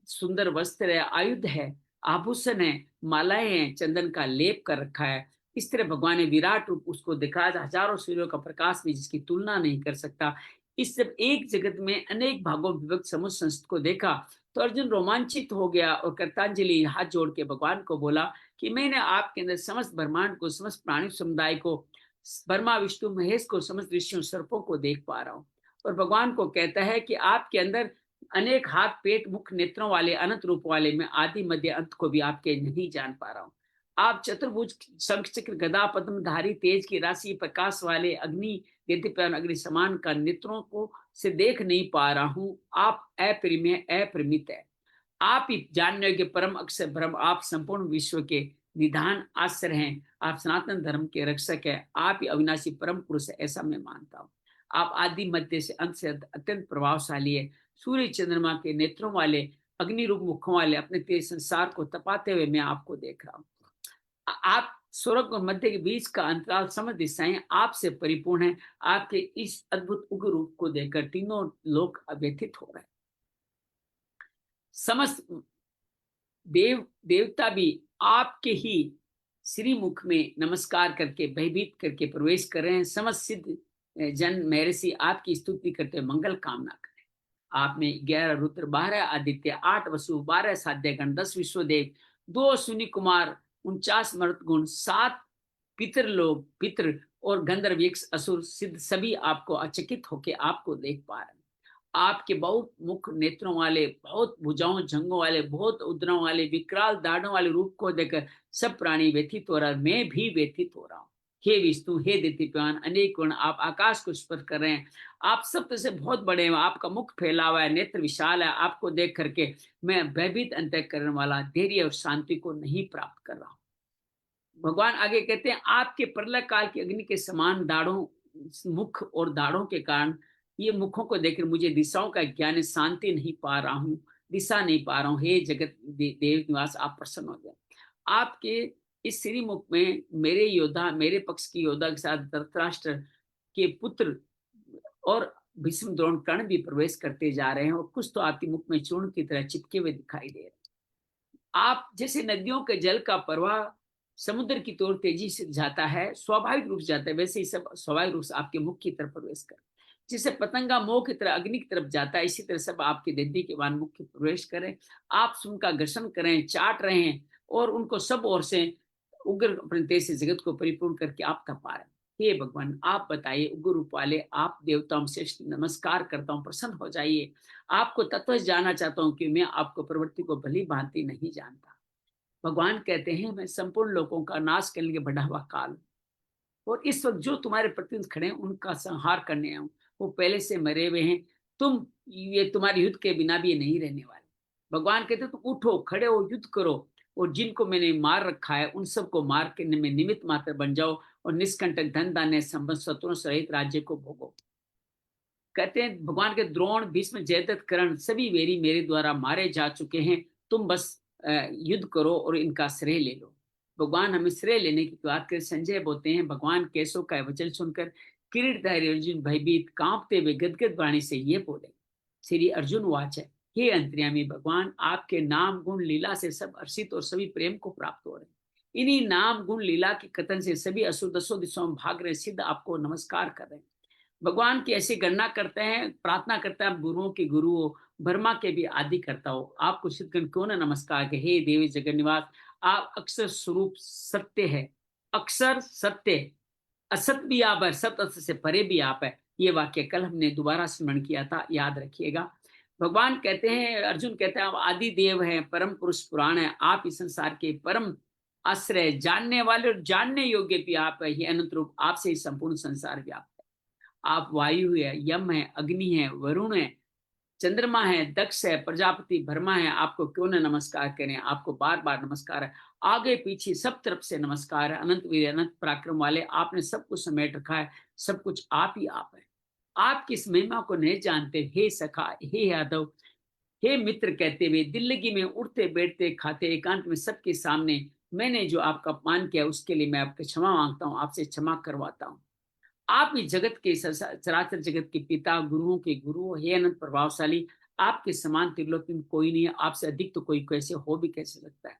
सुंदर वस्त्र है, आयुध है, आभूषण है, मालाएं हैं, चंदन का लेप कर रखा है। इस तरह भगवान ने विराट रूप उसको दिखाया, हजारों सूर्यों का प्रकाश भी जिसकी तुलना नहीं कर सकता। इस सब एक जगत में अनेक भागों विभक्त समुद्र संस्थ को देखा तो अर्जुन रोमांचित हो गया और कृतांजलि हाथ जोड़ के भगवान को बोला कि मैंने आपके अंदर समस्त ब्रह्मांड को, समस्त प्राणी समुदाय को, ब्रह्मा विष्णु महेश को, समस्त ऋषियों सर्पों को देख पा रहा हूँ। और भगवान को कहता है कि आपके अंदर अनेक हाथ, पेट, मुख, नेत्रों वाले, अनंत रूप वाले मैं आदि मध्य अंत को भी आपके नहीं जान पा रहा हूँ। आप चतुर्भुज, शंख चक्र गदा पद्म धारी, तेज की राशि, प्रकाश वाले, अग्नि दीप्यमान अग्नि समान का नेत्रों को से देख नहीं पा रहा हूँ। आप अपरिमेय, अपरिमित है। आप ही जानने के परम अक्षर ब्रह्म, आप संपूर्ण विश्व के निधान आश्रय हैं, आप सनातन धर्म के रक्षक हैं, आप ही अविनाशी परम पुरुष है, ऐसा मैं मानता हूँ। आप आदि मध्य से अंत से अत्यंत प्रभावशाली है। सूर्य चंद्रमा के नेत्रों वाले, अग्नि रूप मुखों वाले, अपने तेज संसार को तपाते हुए मैं आपको देख रहा हूँ। आप स्वर्ग और मध्य के बीच का अंतराल समस्त दिशाएं आपसे परिपूर्ण है। आपके इस अद्भुत उग्र रूप को देखकर तीनों लोग व्यथित हो रहे हैं। समस्त देव देवता भी आपके ही श्री मुख में नमस्कार करके, भयभीत करके प्रवेश कर रहे हैं। समस्त सिद्ध जन महर्षि आपकी स्तुति करते मंगल कामना करें। आप में 11 रुद्र, 12 आदित्य, 8 वसु, 12 साध्यगण, 10 विश्वदेव, 2 अश्विनी कुमार, 49 मरुतगुण, 7 पितर लोग, पितर और गंधर्व, यक्ष, असुर, सिद्ध सभी आपको अचकित होके आपको देख पा रहे हैं। आपके बहुत मुख नेत्रों वाले, बहुत भुजाओं जंगों वाले, बहुत उदरों वाले, विकराल दाढ़ों वाले रूप को देखकर सब प्राणी व्यथित हो रहा है, मैं भी व्यथित हो रहा हूँ। हे विष्णु, हे दीप्यमान, अनेक गुण, आप आकाश को स्पर्श कर रहे हैं। आप सब से बहुत बड़े हैं, आपका मुख फैला हुआ है, नेत्र विशाल है। आपको देख करके मैं भयभीत अंतःकरण वाला धैर्य और शांति को नहीं प्राप्त कर रहा हूँ। भगवान आगे कहते हैं आपके प्रलय काल की अग्नि के समान दाढ़ों, मुख और दाढ़ों के कारण ये मुखों को देखकर मुझे दिशाओं का ज्ञान, शांति नहीं पा रहा हूँ, दिशा नहीं पा रहा हूँ। हे जगत देव निवास, आप प्रसन्न हो गए। आपके इस श्री मुख में मेरे योद्धा, मेरे पक्ष की योद्धा के साथ धृतराष्ट्र के पुत्र और भीष्म, द्रोण, कर्ण भी प्रवेश करते जा रहे हैं, और कुछ तो आपके मुख में चूर्ण की तरह चिपके हुए दिखाई दे रहे हैं। आप जैसे नदियों के जल का प्रवाह समुद्र की तौर तेजी से जाता है, स्वाभाविक रूप से जाता है, वैसे ही सब स्वाभाविक रूप से आपके मुख की तरफ प्रवेश कर। जिसे पतंगा मोह की तरह अग्नि की तरफ जाता है, इसी तरह सब आपके दंडी के वान मुख में प्रवेश करें। आप उनका घर्षण करें, चाट रहे हैं और उनको सब ओर से उग्र अपने तेज से जगत को परिपूर्ण करके आप तपा रहे हैं। हे भगवान, आप बताइए, उग्र रूप वाले आप देवताओं से नमस्कार करता हूँ, प्रसन्न हो जाइए। आपको तत्व जानना चाहता हूँ कि मैं आपको प्रवृत्ति को भली भांति नहीं जानता। भगवान कहते हैं, मैं संपूर्ण लोगों का नाश करने के बढ़ा हुआ काल हूं, और इस वक्त जो तुम्हारे प्रतिनिधि खड़े हैं उनका संहार करने आऊं। वो पहले से मरे हुए हैं, तुम ये तुम्हारे युद्ध के बिना भी ये नहीं रहने वाले। भगवान कहते तुम उठो, खड़े हो, युद्ध करो, और जिनको मैंने मार रखा है उन सबको मार के में निमित्त मात्र बन जाओ, और निष्कंटक धन धान्य संबंध शत्रुओं सहित राज्य को भोगो। कहते हैं भगवान के द्रोण, भीष्म, जयद्रथ, कर्ण सभी वेरी मेरे द्वारा मारे जा चुके हैं, तुम बस युद्ध करो और इनका श्रेय ले लो। भगवान हमें श्रेय लेने की बात कर संजय बोलते हैं, भगवान केशव का वचन सुनकर किरीटधारी अर्जुन भयभीत कांपते हुए गदगद वाणी से ये बोले। श्री अर्जुन वाच है, हे अंतर्यामी भगवान, आपके नाम गुण लीला से सब हर्षित और सभी प्रेम को प्राप्त हो रहे हैं। इन्हीं नाम गुण लीला के कथन से सभी असुर दसों दिशाओं में भाग रहे सिद्ध आपको नमस्कार कर रहे हैं। भगवान की ऐसी गणना करते हैं, प्रार्थना करते हैं, आप गुरुओं के गुरु हो, ब्रह्मा के भी आदि करता हो, आपको सिद्धगण क्यों न नमस्कार के। हे देवी जगन निवास, आप अक्षर स्वरूप सत्य है, अक्षर सत्य, असत भी आप है, सत असत से परे भी आप है। ये वाक्य कल हमने दोबारा स्मरण किया था, याद रखिएगा। भगवान कहते हैं, अर्जुन कहते हैं, आप आदि देव हैं, परम पुरुष पुराण है, आप इस संसार के परम आश्रय, जानने वाले और जानने योग्य भी आप है। ये अनंत रूप, आपसे ही संपूर्ण संसार व्याप्त। आप वायु है, यम है, अग्नि है, वरुण है, चंद्रमा है, दक्ष है, प्रजापति, ब्रह्मा है, आपको क्यों न नमस्कार करें। आपको बार बार नमस्कार है, आगे पीछे सब तरफ से नमस्कार है। अनंत वीर, अनंत पराक्रम वाले, आपने सब कुछ समेट रखा है, सब कुछ आप ही आप है। आप किस महिमा को नहीं जानते। हे सखा, हे यादव, हे मित्र, कहते हुए दिल्लगी में उठते बैठते खाते एकांत में सबके सामने मैंने जो आपका अपमान किया उसके लिए मैं आपसे क्षमा मांगता हूँ, आपसे क्षमा करवाता हूँ। आप ही जगत के चराचर जगत के पिता, गुरुओं के गुरु, हे अनंत प्रभावशाली, आपके समान त्रिलोक में कोई नहीं है, आपसे अधिक तो कोई कैसे हो भी कैसे सकता है।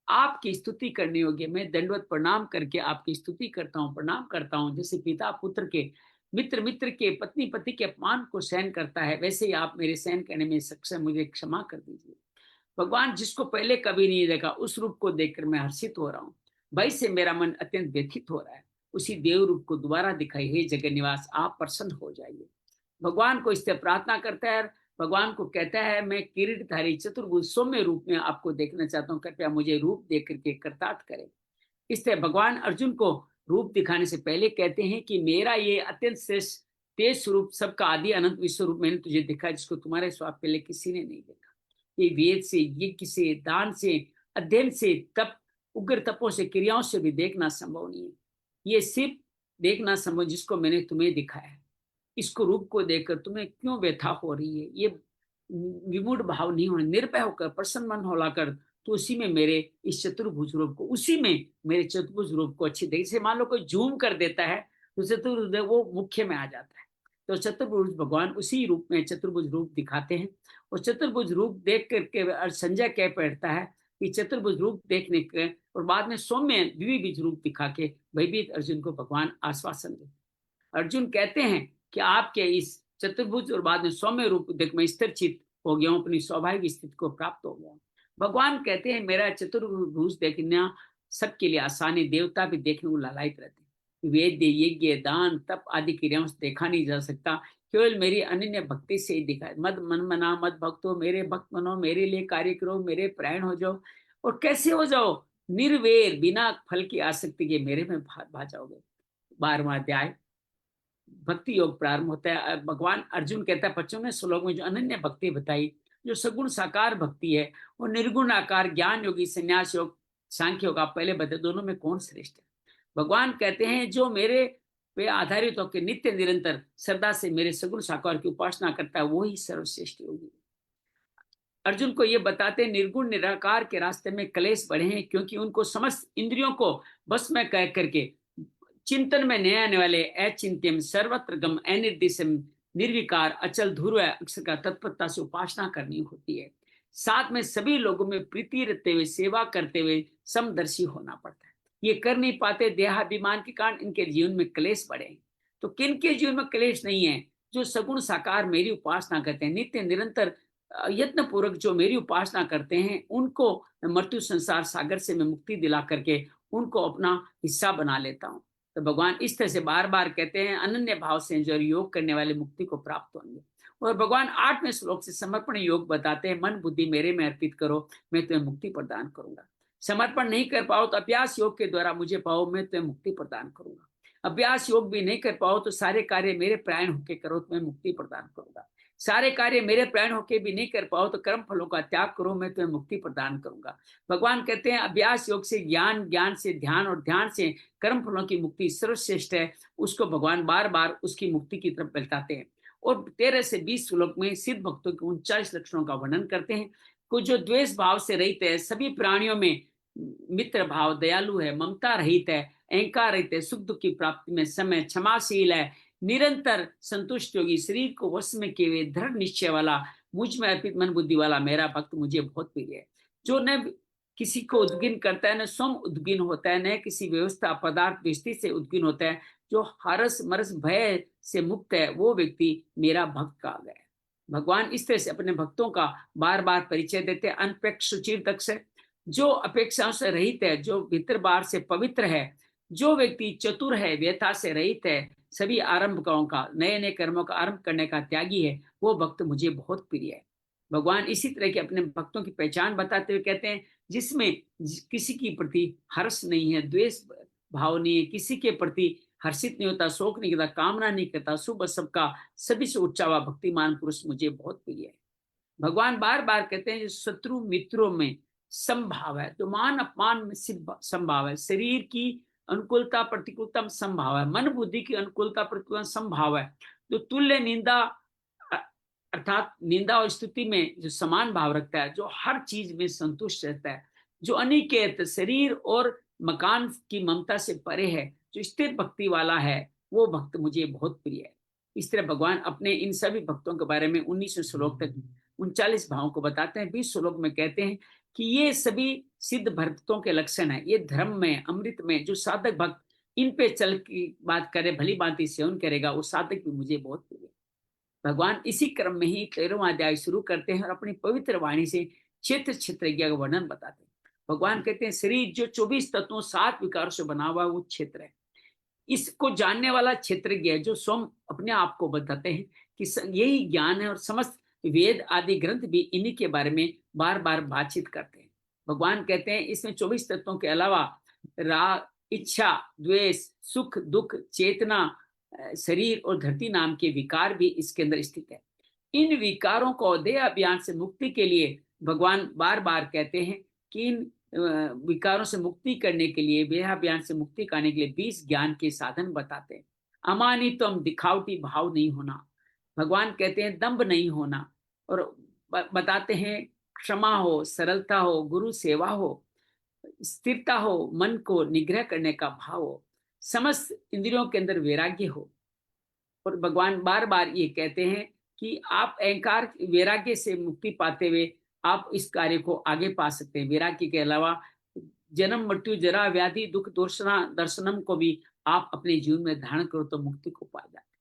आपकी स्तुति करने योग्य, मैं दंडवत प्रणाम करके आपकी स्तुति करता हूँ, प्रणाम करता हूँ। जैसे पिता पुत्र के, मित्र मित्र के, पत्नी पति के अपमान को सहन करता है, वैसे ही आप मेरे सहन करने में सक्षम, मुझे क्षमा कर दीजिए। भगवान, जिसको पहले कभी नहीं देखा उस रूप को देखकर मैं हर्षित हो रहा हूँ, भय से मेरा मन अत्यंत व्यथित हो रहा है। उसी देव रूप को दोबारा दिखाई, हे जगन निवास, आप प्रसन्न हो जाइए। भगवान को इससे प्रार्थना करता है, भगवान को कहता है, मैं किरीटधारी चतुर्भुज सौम्य रूप में आपको देखना चाहता हूँ, कृपया मुझे रूप देख करके कृतार्थ करें। इससे भगवान अर्जुन को रूप दिखाने से पहले कहते हैं कि मेरा ये अत्यंत श्रेष्ठ तेज स्वरूप, सबका आदि अनंत विश्व रूप मैंने तुझे दिखा, जिसको तुम्हारे स्वाप पहले किसी ने नहीं देखा। ये वेद से, यज्ञ से, दान से, अध्ययन से, तप, उग्र तपों से, क्रियाओं से भी देखना संभव नहीं है। ये सिर्फ देखना संभव जिसको मैंने तुम्हें दिखाया है। इसको रूप को देखकर तुम्हें क्यों व्यथा हो रही है। ये विमूढ़ भाव नहीं होने, निर्भय होकर, प्रसन्न मन होलाकर, तो उसी में मेरे इस चतुर्भुज रूप को, उसी में मेरे चतुर्भुज रूप को अच्छी देखिए। मान लो कोई जूम कर देता है तो चतुर्भुज वो मुख्य में आ जाता है। तो चतुर्भुज भगवान उसी रूप में चतुर्भुज रूप दिखाते हैं। और चतुर्भुज रूप देख करके संजय कह बैठता है कि चतुर्भुज रूप देखने के और बाद में सौम्य द्विबीज रूप दिखा के भयभीत अर्जुन को भगवान आश्वासन देते। अर्जुन कहते हैं कि आपके इस चतुर्भुज और बाद में सौम्य रूप देख मैं स्थिर चित हो गया हूँ, अपनी स्वाभाविक स्थिति को प्राप्त हो गया। भगवान कहते हैं, मेरा चतुर्भुज देखना सबके लिए आसानी, देवता भी देखने को लालायित रहते हैं। वेद, यज्ञ, दान, तप आदि क्रियाओं से देखा नहीं जा सकता, केवल मेरी अनन्य भक्ति से ही दिखाए। मद मन मना, मद भक्तो, मेरे भक्त बनो, मेरे लिए कार्य करो, मेरे प्राण हो जाओ। और कैसे हो जाओ? निर्वेर, बिना फल की आसक्ति के मेरे में भा जाओगे। 12वां अध्याय भक्ति योग प्रारंभ होता है। भगवान अर्जुन कहता है 55वें श्लोक में जो अनन्य भक्ति बताई, जो सगुण साकार भक्ति है, वो निर्गुण आकार ज्ञान योगी, संन्यास योग, सांख्य योग, आप पहले बताए दोनों में कौन श्रेष्ठ है। भगवान कहते हैं जो मेरे पे आधारित होकर नित्य निरंतर श्रद्धा से मेरे सगुण साकार की उपासना करता है, वो ही सर्वश्रेष्ठ योगी। अर्जुन को ये बताते निर्गुण निराकार के रास्ते में क्लेश बढ़े हैं, क्योंकि उनको समस्त इंद्रियों को बस में कह करके चिंतन में नए आने वाले अचिंत्यम सर्वत्र गम अनिर्दिशम निर्विकार अचल ध्रुव अक्षर का तत्परता से उपासना करनी होती है। साथ में सभी लोगों में प्रीति रखते हुए सेवा करते हुए समदर्शी होना पड़ता है। ये कर नहीं पाते, देहाभिमान के कारण इनके जीवन में क्लेश बढ़े। तो किन के जीवन में क्लेश नहीं है? जो सगुण साकार मेरी उपासना करते हैं, नित्य निरंतर यत्न पूर्वक जो मेरी उपासना करते हैं, उनको मृत्यु संसार सागर से मैं मुक्ति दिला करके उनको अपना हिस्सा बना लेता हूँ। तो भगवान इस तरह से बार बार कहते हैं, अनन्य भाव से जो योग करने वाले मुक्ति को प्राप्त होंगे। और भगवान 8वें श्लोक से समर्पण योग बताते हैं, मन बुद्धि मेरे में अर्पित करो, मैं तुम्हें मुक्ति प्रदान करूंगा। समर्पण नहीं कर पाओ तो अभ्यास योग के द्वारा मुझे पाओ, मैं तुम्हें मुक्ति प्रदान करूंगा। अभ्यास योग भी नहीं कर पाओ तो सारे कार्य मेरे प्राण होके करो, तो मैं मुक्ति प्रदान करूंगा। सारे कार्य मेरे प्राण होके भी नहीं कर पाओ तो कर्म फलों का त्याग करो, मैं तुम्हें मुक्ति प्रदान करूंगा। भगवान कहते हैं अभ्यास योग से ज्ञान, ज्ञान से ध्यान और ध्यान से कर्म फलों की मुक्ति सर्वश्रेष्ठ है। उसको भगवान बार बार उसकी मुक्ति की तरफ बताते हैं। और 13 से 20 श्लोक में सिद्ध भक्तों के 39 लक्षणों का वर्णन करते हैं। कुछ जो द्वेष भाव से रहित है, सभी प्राणियों में मित्र भाव, दयालु है, ममता रहित है, अहंकार रहित है, सुख दुख की प्राप्ति में समय, क्षमाशील है, निरंतर संतुष्ट योगी, शरीर को वश में किए हुए, दृढ़ निश्चय वाला, मुझ में अर्पित मन बुद्धि वाला मेरा भक्त मुझे बहुत प्रिय है। जो न किसी को उद्गिन करता है, न स्वयं उद्गिन होता है, न किसी व्यवस्था पदार्थ दृष्टि से उद्गिन होता है, जो हरस मरस भय से मुक्त है, वो व्यक्ति मेरा भक्त कहा गया है। भगवान इस तरह से अपने भक्तों का बार बार परिचय देते हैं। अनपेक्ष सुचिर तक से, जो अपेक्षाओं से रहित है, जो भीतर बाहर से पवित्र है, जो व्यक्ति चतुर है, व्यथा से रहित है, सभी आरंभकों का, नए नए कर्मों का आरंभ करने का त्यागी है, वो भक्त मुझे बहुत प्रिय है। भगवान इसी तरह के अपने भक्तों की पहचान बताते हुए कहते हैं, जिसमें किसी के प्रति हर्ष नहीं है, द्वेष भाव नहीं है, किसी के प्रति हर्षित नहीं होता, शोक नहीं करता, कामना नहीं करता, शुभ सबका सभी से उच्चा हुआ भक्तिमान पुरुष मुझे बहुत प्रिय है। भगवान बार बार कहते हैं, शत्रु मित्रों में संभाव है, तो मान अपमान में संभाव है, शरीर की अनुकूलता प्रतिकूलता में संभाव है, मन बुद्धि की अनुकूलता प्रतिकूलता संभाव है, तो तुल्य निंदा अर्थात निंदा और स्तुति में जो समान भाव रखता है, जो हर चीज में संतुष्ट रहता है, जो अनिकेत शरीर और मकान की ममता से परे है, जो स्थिर भक्ति वाला है, वो भक्त मुझे बहुत प्रिय है। इस तरह भगवान अपने इन सभी भक्तों के बारे में 19वें श्लोक तक 39 भावों को बताते हैं। 20 श्लोक में कहते हैं कि ये सभी सिद्ध भक्तों के लक्षण है, ये धर्म में, अमृत में जो साधक भक्त इन पे चल की बात करे, भली भांति सेवन करेगा, वो साधक भी मुझे बहुत प्रिय है। भगवान इसी क्रम में ही 13वां अध्याय शुरू करते हैं और अपनी पवित्र वाणी से क्षेत्र क्षेत्रज्ञ का वर्णन बताते हैं। भगवान कहते हैं, शरीर जो 24 तत्वों 7 विकारों से बना हुआ वो क्षेत्र है। इसको जानने वाला क्षेत्रज्ञ है, जो स्वयं अपने आप को बताते हैं कि यही ज्ञान है, और समस्त वेद आदि ग्रंथ भी इन्हीं के बारे में बार बार बातचीत करते हैं। भगवान कहते हैं, इसमें 24 तत्वों के अलावा राग, इच्छा, द्वेष, सुख दुख, चेतना, शरीर और धरती नाम के विकार भी इसके अंदर स्थित है। इन विकारों को देह अभियान से मुक्ति के लिए भगवान बार बार कहते हैं कि इन विकारों से मुक्ति करने के लिए, देह अभियान से मुक्ति करने के लिए 20 ज्ञान के साधन बताते हैं। अमानित्वम, दिखावटी भाव नहीं होना, भगवान कहते हैं दंभ नहीं होना, और बताते हैं क्षमा हो, सरलता हो, गुरु सेवा हो, स्थिरता हो, मन को निग्रह करने का भाव हो, समस्त इंद्रियों के अंदर वैराग्य हो। और भगवान बार बार ये कहते हैं कि आप अहंकार वैराग्य से मुक्ति पाते हुए आप इस कार्य को आगे पा सकते हैं। वैराग्य के अलावा जन्म मृत्यु जरा व्याधि दुख दर्शनम को भी आप अपने जीवन में धारण करो तो मुक्ति को पा जाते।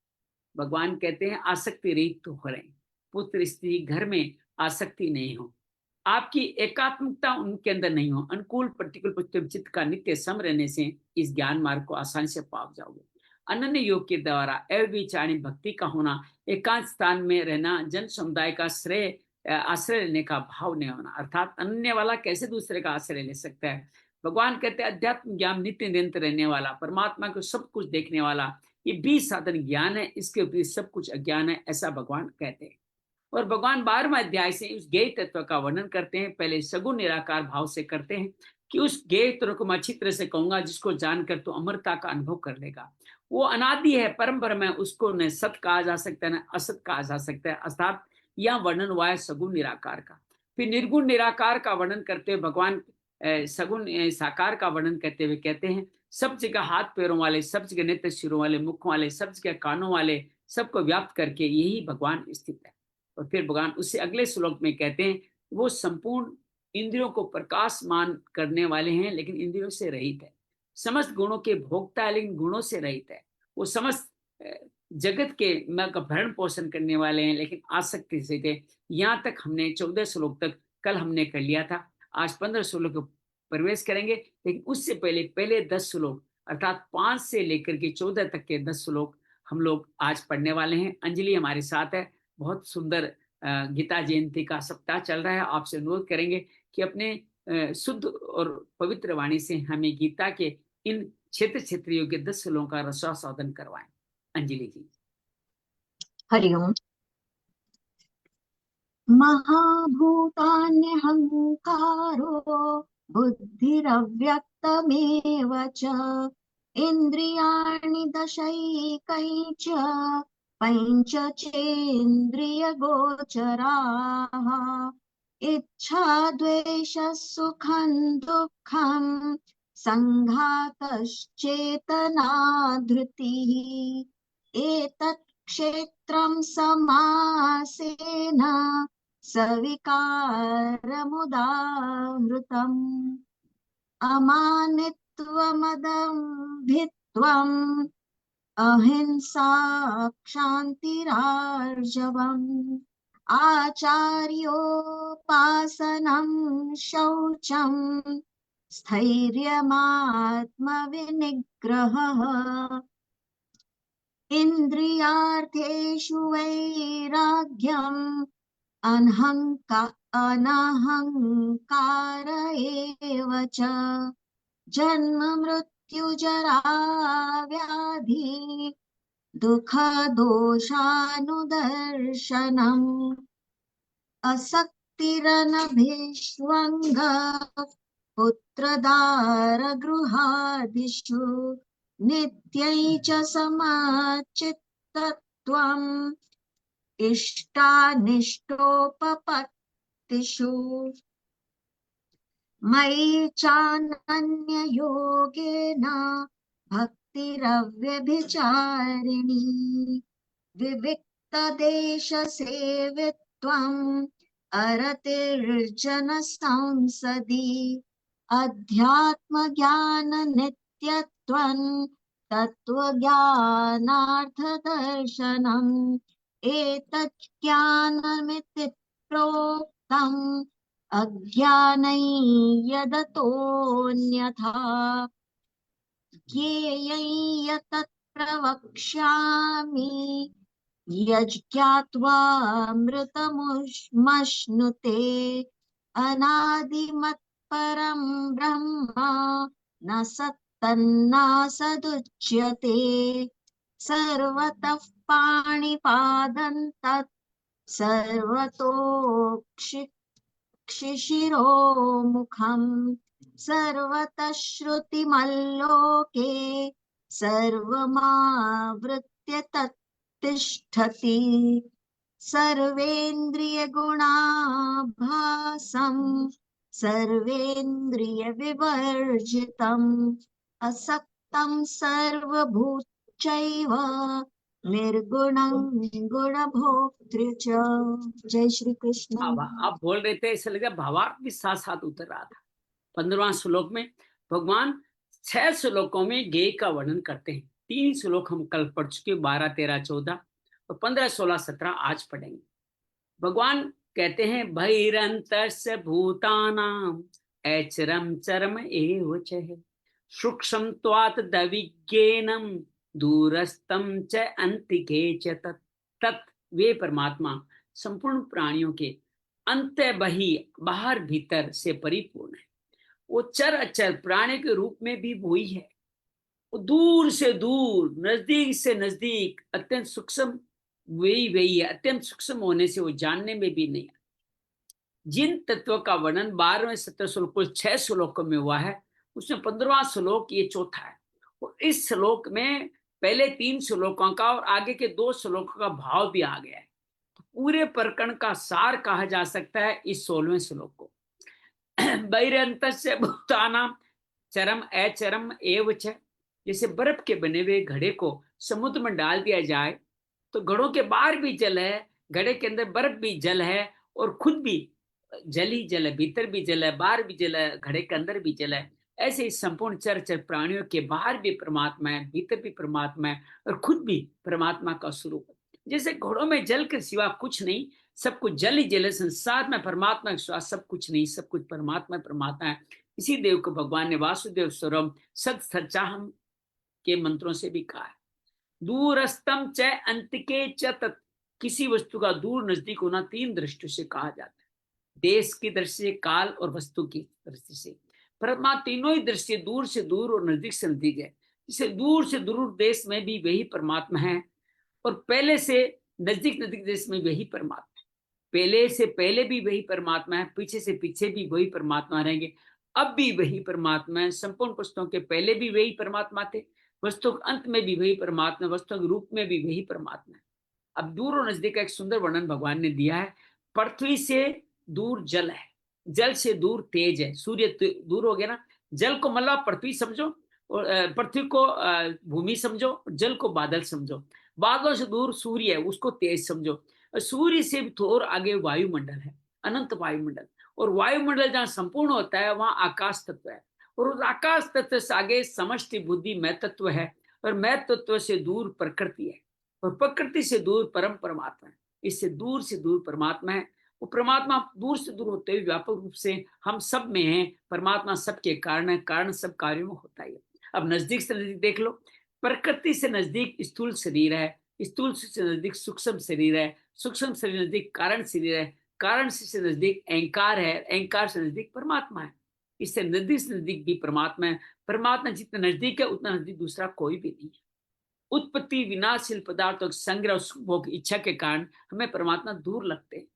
भगवान कहते हैं आसक्ति रहित तो हो रहे, पुत्र स्त्री घर में आसक्ति नहीं हो, आपकी एकात्मकता उनके अंदर नहीं हो, अनुकूल प्रतिकूल चित्त का नित्य सम रहने से इस ज्ञान मार्ग को आसानी से पा जाओगे। अनन्य योग के द्वारा अव्यभिचारिणी भक्ति का होना, एकांत स्थान में रहना, जन समुदाय का आश्रय लेने का भाव नहीं होना, अर्थात अनन्य वाला कैसे दूसरे का आश्रय ले सकता है। भगवान कहते हैं अध्यात्म ज्ञान नित्य निरंतर रहने वाला, परमात्मा को सब कुछ देखने वाला, ये 20 साधन ज्ञान है, इसके ऊपर सब कुछ अज्ञान है, ऐसा भगवान कहते हैं। और भगवान 12वें अध्याय से उस ज्ञेय तत्व का वर्णन करते हैं। पहले सगुण निराकार भाव से करते हैं कि उस ज्ञेय तत्व को मैं अच्छी तरह से कहूंगा, जिसको जानकर तो अमरता का अनुभव कर लेगा। वो अनादि है, परम ब्रह्म है, उसको न सत कहा जा सकता है न असत कहा जा सकता है, अर्थात यह वर्णन हुआ है सगुण निराकार का। फिर निर्गुण निराकार का वर्णन करते हुए भगवान सगुण साकार का वर्णन करते हुए कहते हैं, सब जगह हाथ पैरों वाले, सब जगह नेत्र सिरों वाले, मुख वाले, सब जगह कानों वाले, सबको व्याप्त करके यही भगवान स्थित है। और फिर भगवान उससे अगले श्लोक में कहते हैं, वो संपूर्ण इंद्रियों को प्रकाशमान करने वाले हैं, लेकिन इंद्रियों से रहित है, समस्त गुणों के भोक्ता है लेकिन गुणों से रहित है, वो समस्त जगत के मैं का भरण पोषण करने वाले हैं, लेकिन आसक्ति से थे। यहाँ तक हमने 14 श्लोक तक कल हमने कर लिया था। आज 15 श्लोक प्रवेश करेंगे, लेकिन उससे पहले पहले 10 श्लोक अर्थात 5 से लेकर के 14 तक के 10 श्लोक हम लोग आज पढ़ने वाले हैं। अंजलि हमारे साथ है। बहुत सुंदर गीता जयंती का सप्ताह चल रहा है। आपसे अनुरोध करेंगे कि अपने शुद्ध और पवित्र वाणी से हमें गीता के इन क्षेत्रियों के 10 श्लोकों का रसास्वादन करवाएं। अंजलि जी। हरिओम। महाभूतान्यहंकारो बुद्धिरव्यक्तमेव च इन्द्रियाणि दशैकैश्च पञ्च चेन्द्रियगोचराः इच्छा द्वेषः सुखं दुःखं संघातश्चेतना धृतिः एतत् क्षेत्रं समासेन सविकारमुदाहृतम् अमानित्वमदम्भित्वम् अहिंसा क्षान्तिरार्जवम् आचार्योपासनं शौचं स्थैर्यमात्मविनिग्रहः इन्द्रियार्थेषु वैराग्यम् अनहङ्कार एव च जन्म मृत्युजरा व्याधि दुःखदोषानुदर्शनम् असक्तिरनभिष्वङ्गः पुत्रदारगृहादिषु नित्यै च समचित्तत्वम् इष्टानिष्टोपपत्तिषु मयि चानन्ययोगेन भक्तिरव्यभिचारिणी विविक्तदेशसेवित्वम् अरतिर्जनसंसदि अध्यात्मज्ञाननित्यत्वम् तत्त्वज्ञानार्थदर्शनम् एतत् ज्ञानमिति प्रोक्तम् अज्ञानै यदतोऽन्यथा ज्ञेयं यतत् प्रवक्ष्यामि यज्ञात्वामृतमश्नुते अनादिमत्परं ब्रह्म न सत्तन्नासदुच्यते सर्वतः पाणिपादं तत् सर्वतोक्षिशिरोमुखम् सर्वतः श्रुतिमल्लोके सर्वमावृत्य तत्तिष्ठति सर्वेन्द्रियगुणाभासम् सर्वेन्द्रियविवर्जितम् असक्तं सर्वभूतैव निर्गुणं गुणभोक्तृ च। जय श्री कृष्ण। आप बोल रहे थे, ऐसा लगा भावार्थ भी साथ साथ उतर रहा था। 15वां श्लोक में भगवान 6 श्लोकों में ज्ञेय का वर्णन करते हैं। 3 श्लोक हम कल पढ़ चुके, 12, 13, 14 और 15, 16, 17 आज पढ़ेंगे। भगवान कहते हैं बहिरन्तस्य भूतानां ऐचरं चरम एव च सूक्ष्म त्वात् दविज्ञेनम दूरस्थम च अंतिके च तत् वे परमात्मा संपूर्ण प्राणियों के अंत बही बाहर भीतर से परिपूर्ण है। वो चर अचर प्राणी के रूप में भी वही है। वो दूर से दूर, नजदीक से नजदीक, अत्यंत सूक्ष्म वही है। अत्यंत सूक्ष्म होने से वो जानने में भी नहीं। जिन तत्वों का वर्णन 12वें 17 श्लोक को 6 श्लोकों में हुआ है, उसमें 15वां श्लोक ये चौथा है। और इस श्लोक में पहले 3 श्लोकों का और आगे के 2 श्लोकों का भाव भी आ गया है। तो पूरे प्रकरण का सार कहा जा सकता है इस 16वें श्लोक को। बहिरन्तस्य भूतानां चरम अचरम एव च। जैसे बर्फ के बने हुए घड़े को समुद्र में डाल दिया जाए तो घड़ों के बाहर भी जल है, घड़े के अंदर बर्फ भी जल है और खुद भी जल ही जल है, भीतर भी जल है, बाहर भी जल है, घड़े के अंदर भी जल है। ऐसे ही संपूर्ण चर प्राणियों के बाहर भी परमात्मा है, भीतर भी परमात्मा है, और खुद भी परमात्मा का स्वरूप है। जैसे घोड़ों में जल के सिवा कुछ नहीं, सब कुछ जल ही जल है, संसार में परमात्मा के सिवा सब कुछ नहीं, सब कुछ परमात्मा परमात्मा है। इसी देव को भगवान ने वासुदेव स्वरम सत सच्चाहम के मंत्रों से भी कहा है। दूरस्तम च अंतिके च तत्, किसी वस्तु का दूर नजदीक होना 3 दृष्टियों से कहा जाता है। देश की दृष्टि से, काल और वस्तु की दृष्टि से। परमात्मा तीनों ही दृष्टि, दूर से दूर और नजदीक से नजदीक है। इसे दूर से दूर देश में भी वही परमात्मा है, और पहले से नजदीक नजदीक देश में वही परमात्मा है। पहले से पहले भी वही परमात्मा है, पीछे से पीछे भी वही परमात्मा रहेंगे, अब भी वही परमात्मा है। संपूर्ण वस्तुओं के पहले भी वही परमात्मा थे, वस्तु के अंत में भी वही परमात्मा, वस्तु के रूप में भी वही परमात्मा है। अब दूर और नजदीक का एक सुंदर वर्णन भगवान ने दिया है। पृथ्वी से दूर जल है, जल से दूर तेज है। सूर्य दूर हो गया ना, जल को मतलब पृथ्वी समझो, और पृथ्वी को भूमि समझो, जल को बादल समझो। बादलों से दूर सूर्य है, उसको तेज समझो। और सूर्य से भी थोड़ा आगे वायुमंडल है, अनंत वायुमंडल। और वायुमंडल जहाँ संपूर्ण होता है वहां आकाश तत्व है, और उस आकाश तत्व से आगे समष्टि बुद्धि मैं तत्व है, और मैं तत्व से दूर प्रकृति है, और प्रकृति से दूर परम परमात्मा है। इससे दूर से दूर परमात्मा है। वो परमात्मा दूर से दूर होते हुए व्यापक रूप से हम सब में है। परमात्मा सबके कारण है, कारण सब कार्यों में होता ही है। अब नजदीक से नजदीक देख लो। प्रकृति से नजदीक स्थूल शरीर है, स्थूल से नजदीक सूक्ष्म शरीर है, सूक्ष्म शरीर नजदीक कारण शरीर है, कारण से नजदीक अहंकार है, अहंकार से नजदीक परमात्मा है। इससे नजदीक भी परमात्मा है। परमात्मा जितना नजदीक है उतना नजदीक दूसरा कोई भी नहीं है। उत्पत्ति विनाशशील पदार्थों के संग्रह भोग इच्छा के कारण हमें परमात्मा दूर लगते हैं।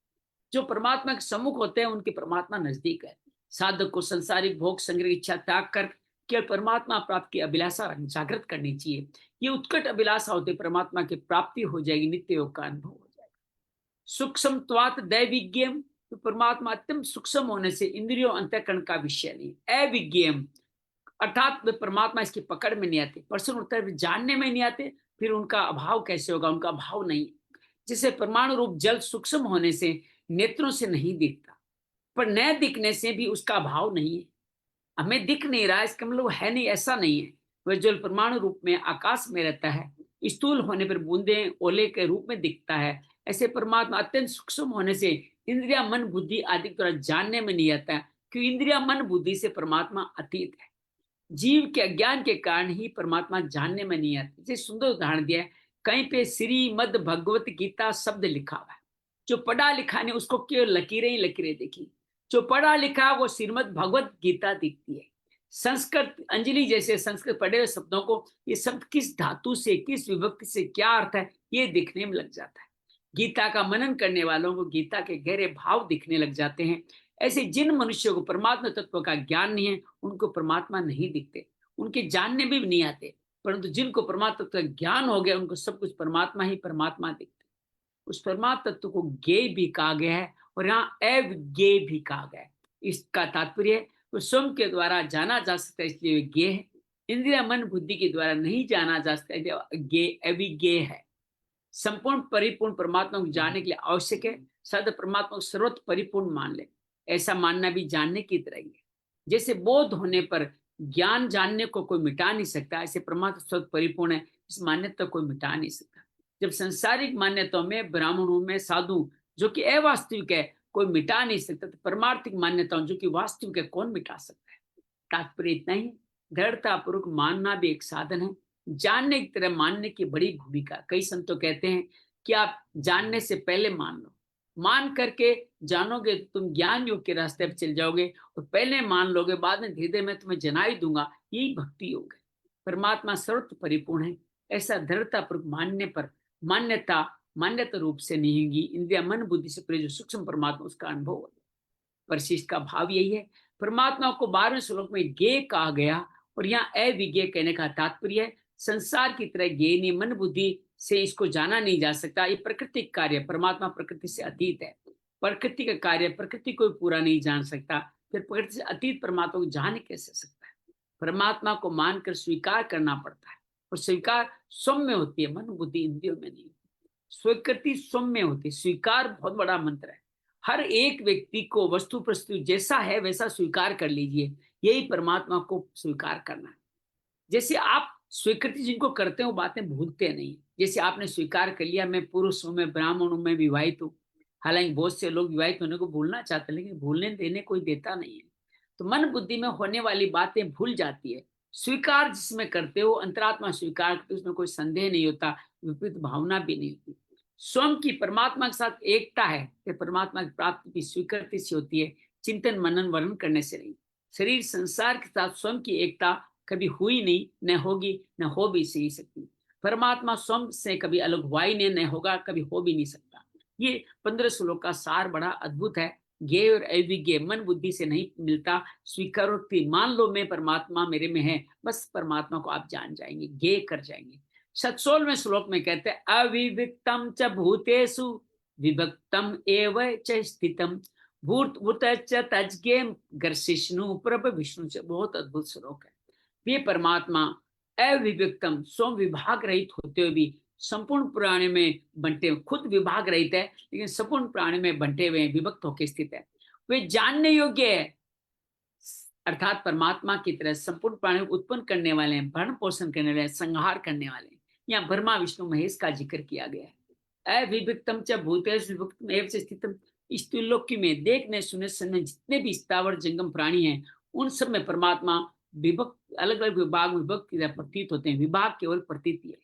जो परमात्मा के सम्मुख होते हैं उनके परमात्मा नजदीक है। साधक को संसारिक भोग संग्रह इच्छा त्याग कर केवल परमात्मा प्राप्त की अभिलाषा जागृत करनी चाहिए। ये उत्कट अभिलाषा होते परमात्मा की प्राप्ति हो जाएगी, नित्य योग का अनुभव हो जाएगा। सूक्ष्म त्वात दैविज्ञम, तो परमात्मा अत्यंत सूक्ष्म होने से इंद्रियों अंतःकरण का विषय नहीं। अविज्ञम अर्थात वे परमात्मा इसकी पकड़ में नहीं आते। प्रश्न उठता है जानने में नहीं आते, फिर उनका अभाव कैसे होगा? उनका अभाव नहीं। जैसे परमाणु रूप जल सूक्ष्म होने से नेत्रों से नहीं दिखता, पर न दिखने से भी उसका अभाव नहीं है। हमें दिख नहीं रहा इसका मतलब है नहीं, ऐसा नहीं है। वह जल परमाणु रूप में आकाश में रहता है, स्थूल होने पर बूंदे ओले के रूप में दिखता है। ऐसे परमात्मा अत्यंत सूक्ष्म होने से इंद्रिया मन बुद्धि आदि द्वारा जानने में नहीं आता, क्योंकि इंद्रिया मन बुद्धि से परमात्मा अतीत है। जीव के अज्ञान के कारण ही परमात्मा जानने में नहीं आती। जैसे सुंदर उदाहरण दिया है, कहीं पे श्रीमद् भगवत गीता शब्द लिखा हुआ है। जो पढ़ा लिखा नहीं उसको केवल लकीरें ही लकीरें दिखी, जो पढ़ा लिखा वो श्रीमद् भगवत गीता दिखती है। संस्कृत अंजलि जैसे संस्कृत पढ़े हुए शब्दों को ये शब्द किस धातु से किस विभक्ति से क्या अर्थ है ये दिखने में लग जाता है। गीता का मनन करने वालों को गीता के गहरे भाव दिखने लग जाते हैं। ऐसे जिन मनुष्यों को परमात्मा तत्व का ज्ञान नहीं है उनको परमात्मा नहीं दिखते, उनके जानने में भी नहीं आते। परंतु जिनको परमात्मा तत्व का ज्ञान हो गया उनको सब कुछ परमात्मा ही परमात्मा दिखते। उस परमात्मा तत्व को ज्ञेय भी कहा गया है और यहाँ अविज्ञेय भी कहा गया है। इसका तात्पर्य वो स्वयं के द्वारा जाना जा सकता है इसलिए ज्ञेय है। इंद्रिय मन बुद्धि के द्वारा नहीं जाना जा सकता इसलिए अविज्ञेय है। संपूर्ण परिपूर्ण परमात्मा को जानने के लिए आवश्यक है सद परमात्मा को सर्वत्र परिपूर्ण मान ले। ऐसा मानना भी जानने की तरह ही है। जैसे बोध होने पर ज्ञान जानने को कोई मिटा नहीं सकता, ऐसे परमात्मा सर्वत्र परिपूर्ण है, इस मान्यता को कोई मिटा नहीं सकता। जब सांसारिक मान्यताओं में ब्राह्मणों में साधु जो कि अवास्तविक है कोई मिटा नहीं सकता, तो परमार्थिक मान्यताओं जो कि वास्तविक है कौन मिटा सकता है? तात्पर्य इतना ही, दृढ़तापूर्वक मानना भी एक साधन है, जानने की तरह मानने की बड़ी भूमिका। कई संत तो कहते हैं कि आप जानने से पहले मान लो, मान करके जानोगे तो तुम ज्ञान योग के रास्ते पर चल जाओगे, और पहले मान लोगे बाद में धीरे धीरे मैं तुम्हें जना ही दूंगा, यही भक्ति योग है। परमात्मा सर्वत्र परिपूर्ण है, ऐसा दृढ़तापूर्वक मानने पर मान्यता रूप से नहीं होगी। इंद्रिया मन बुद्धि से प्रेरित जो सूक्ष्म परमात्मा उसका अनुभव हो। परिशिष्ट का भाव यही है। परमात्मा को 12वें श्लोक में ज्ञेय कहा गया, और यहाँ अविज्ञेय कहने का तात्पर्य संसार की तरह ज्ञेय नहीं, मन बुद्धि से इसको जाना नहीं जा सकता। ये प्राकृतिक कार्य, परमात्मा प्रकृति से अतीत है। प्रकृति का कार्य प्रकृति को पूरा नहीं जान सकता, फिर प्रकृति से अतीत परमात्मा को जान कैसे सकता है? परमात्मा को मानकर स्वीकार करना पड़ता है, और स्वीकार सौम्य होती है, मन बुद्धि इंद्रियों में नहीं। स्वीकृति सौम्य होती है, स्वीकार बहुत बड़ा मंत्र है। हर एक व्यक्ति को वस्तु प्रस्तुति जैसा है वैसा स्वीकार कर लीजिए, यही परमात्मा को स्वीकार करना है। जैसे आप स्वीकृति जिनको करते हो बातें भूलते नहीं। जैसे आपने स्वीकार कर लिया मैं पुरुष हूं, मैं ब्राह्मण हूं, मैं विवाहित हूं। हालांकि बहुत से लोग विवाहित होने को भूलना चाहते हैं, लेकिन भूलने देने कोई देता नहीं है। तो मन बुद्धि में होने वाली बातें भूल जाती है। स्वीकार जिसमें करते हो, अंतरात्मा स्वीकार करते हो, उसमें कोई संदेह नहीं होता, विपरीत भावना भी नहीं होती। स्वयं की परमात्मा के साथ एकता है कि परमात्मा की प्राप्ति की स्वीकृति से होती है, चिंतन मनन वर्णन करने से नहीं। शरीर संसार के साथ स्वयं की एकता कभी हुई नहीं, न होगी, न हो भी नहीं सकती। परमात्मा स्वयं से कभी अलग हुआ ही नहीं, न होगा, कभी हो भी नहीं सकता। ये 15 श्लोक का सार बड़ा अद्भुत है। ज्ञेय और अविज्ञेय मन बुद्धि से नहीं मिलता, स्वीकार और मान लो मैं परमात्मा मेरे में है, बस परमात्मा को आप जान जाएंगे, ज्ञेय कर जाएंगे। 17वें श्लोक में कहते हैं अविविक्तम च भूतेषु विभक्तम एव च स्थितम भूत भूत च तज्ञे गर्शिष्णु प्रभ विष्णु च। बहुत अद्भुत श्लोक है। ये परमात्मा अविभक्तम स्वयं विभाग रहित होते हुए भी संपूर्ण प्राणी में बंटे, खुद विभाग रहित है लेकिन संपूर्ण प्राणी में बंटे हुए विभक्त होकर स्थित है। वे जानने योग्य है, अर्थात परमात्मा की तरह संपूर्ण प्राणी उत्पन्न करने वाले हैं, भरण पोषण करने वाले हैं, संहार करने वाले हैं। यहाँ ब्रह्मा विष्णु महेश का जिक्र किया गया है। अविभक्तम च भूतेषु विभक्तम एव च स्थितम। इस त्रिलोकी में देखने सुने सुनने जितने भी स्थावर जंगम प्राणी हैं, उन सब में परमात्मा विभक्त, अलग अलग विभाग में विभक्त की तरह प्रतीत होते हैं। विभाग केवल प्रतीति है।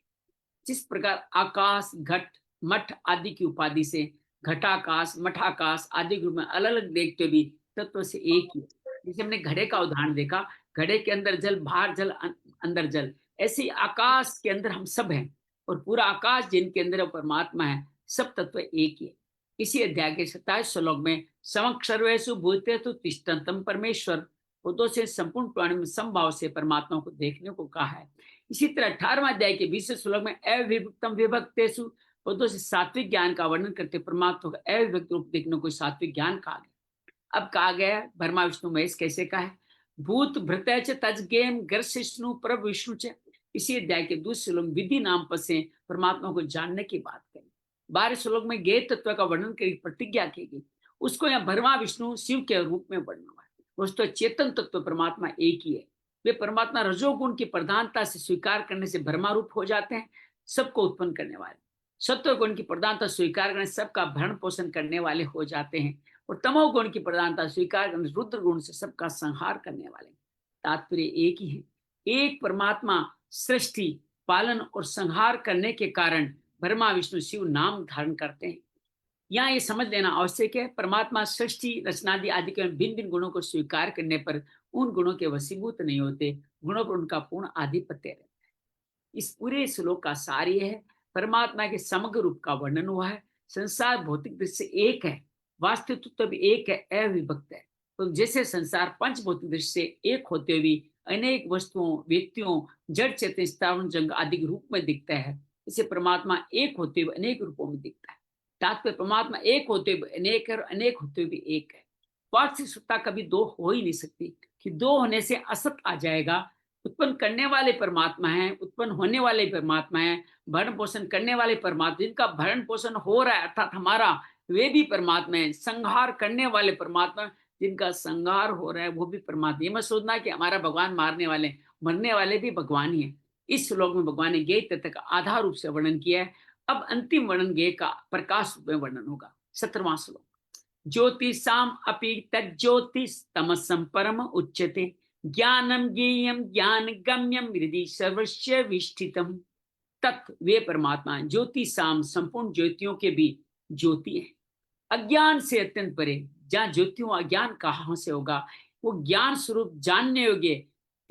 जिस प्रकार आकाश, घट, मठ आदि की उपाधि से घटाकाश, मठाकाश आदि रूप में अलग अलग देखते भी तत्व से एक ही। जैसे हमने घड़े का उदाहरण देखा, घड़े के अंदर जल, बाहर जल, अंदर जल, ऐसे आकाश के अंदर हम सब हैं और पूरा आकाश जिनके अंदर परमात्मा है, सब तत्व एक ही है। इसी अध्याय के 27 श्लोक में समक्षर्वेषु भूतेषु तिष्ठन्तम परमेश्वर, बुद्धों से संपूर्ण प्राणी में समभाव से परमात्मा को देखने को कहा है। इसी तरह 18वां अध्याय के 20वें श्लोक में अविभक्तम विभक्तेषु, बुद्धों से सात्विक ज्ञान का वर्णन करते परमात्मा को अविभक्त रूप देखने को सात्विक ज्ञान कहा गया। अब कहा गया ब्रह्मा विष्णु महेश कैसे कहा है, भूत भृत तज्ञेम गर्शिष्णु प्रभ विष्णु च। इसी अध्याय के दूसरे श्लोक विधि नाम पर से परमात्मा को जानने की बात करी। 12 श्लोक में ज्ञेय तत्व का वर्णन कर प्रतिज्ञा की गई, उसको यहाँ ब्रह्मा विष्णु शिव के रूप में वर्णन हुआ है। वस्तु चेतन तत्व परमात्मा एक ही है। वे परमात्मा रजोगुण की प्रधानता से स्वीकार करने से ब्रह्मा रूप हो जाते हैं, सबको उत्पन्न करने वाले। सत्व गुण की प्रधानता स्वीकार करने सबका भरण पोषण करने वाले हो जाते हैं, और तमोगुण की प्रधानता स्वीकार करने रुद्र गुण से सबका संहार करने वाले। तात्पर्य एक ही है, एक परमात्मा सृष्टि, पालन और संहार करने के कारण ब्रह्मा विष्णु शिव नाम धारण करते हैं। यहाँ ये समझ लेना आवश्यक है, परमात्मा सृष्टि रचनादि आदि के भिन्न भिन्न गुणों को स्वीकार करने पर उन गुणों के वशीभूत नहीं होते, गुणों पर उनका पूर्ण आधिपत्य रहता है। इस पूरे श्लोक का सार ये है, परमात्मा के समग्र रूप का वर्णन हुआ है। संसार भौतिक दृष्टि से एक है, वास्तविक तो भी एक है, अविभक्त है। तो जैसे संसार पंच भौतिक दृष्टि से एक होते हुए अनेक वस्तुओं, व्यक्तियों, जड़ चेतन स्थावर जंग आदि के रूप में दिखता है, इसे परमात्मा एक होते हुए अनेक रूपों में दिखता है। तात्पर्य परमात्मा एक होते हुए अनेक है और अनेक होते हुए एक है। वास्तविक सत्ता कभी दो हो ही नहीं सकती, कि दो होने से असत आ जाएगा। उत्पन्न करने वाले परमात्मा है, उत्पन्न होने वाले परमात्मा है, भरण पोषण करने वाले परमात्मा, जिनका भरण पोषण हो रहा है अर्थात हमारा, वे भी परमात्मा है। संहार करने वाले परमात्मा, जिनका संहार हो रहा है वो भी परमात्मा। ये मत सोचना कि हमारा भगवान मारने वाले, मरने वाले भी भगवान ही है। इस श्लोक में भगवान ने ज्ञेय तत्व का आधार रूप से वर्णन किया है। अब अंतिम वर्णन ज्ञेय का प्रकाश रूप में वर्णन होगा। 17वां श्लोक, ज्योतिषाम अपि तज्ज्योतिस्तमसं परम उच्यते ज्ञानम ज्ञेयम ज्ञान गम्यम हृदि सर्वस्य विष्ठितम। तत् वे परमात्मा ज्योतिषाम संपूर्ण ज्योतियों के भी ज्योति है, अज्ञान से अत्यंत परे। जहाँ ज्योतियों अज्ञान कहाँ से होगा, वो ज्ञान स्वरूप जानने योग्य।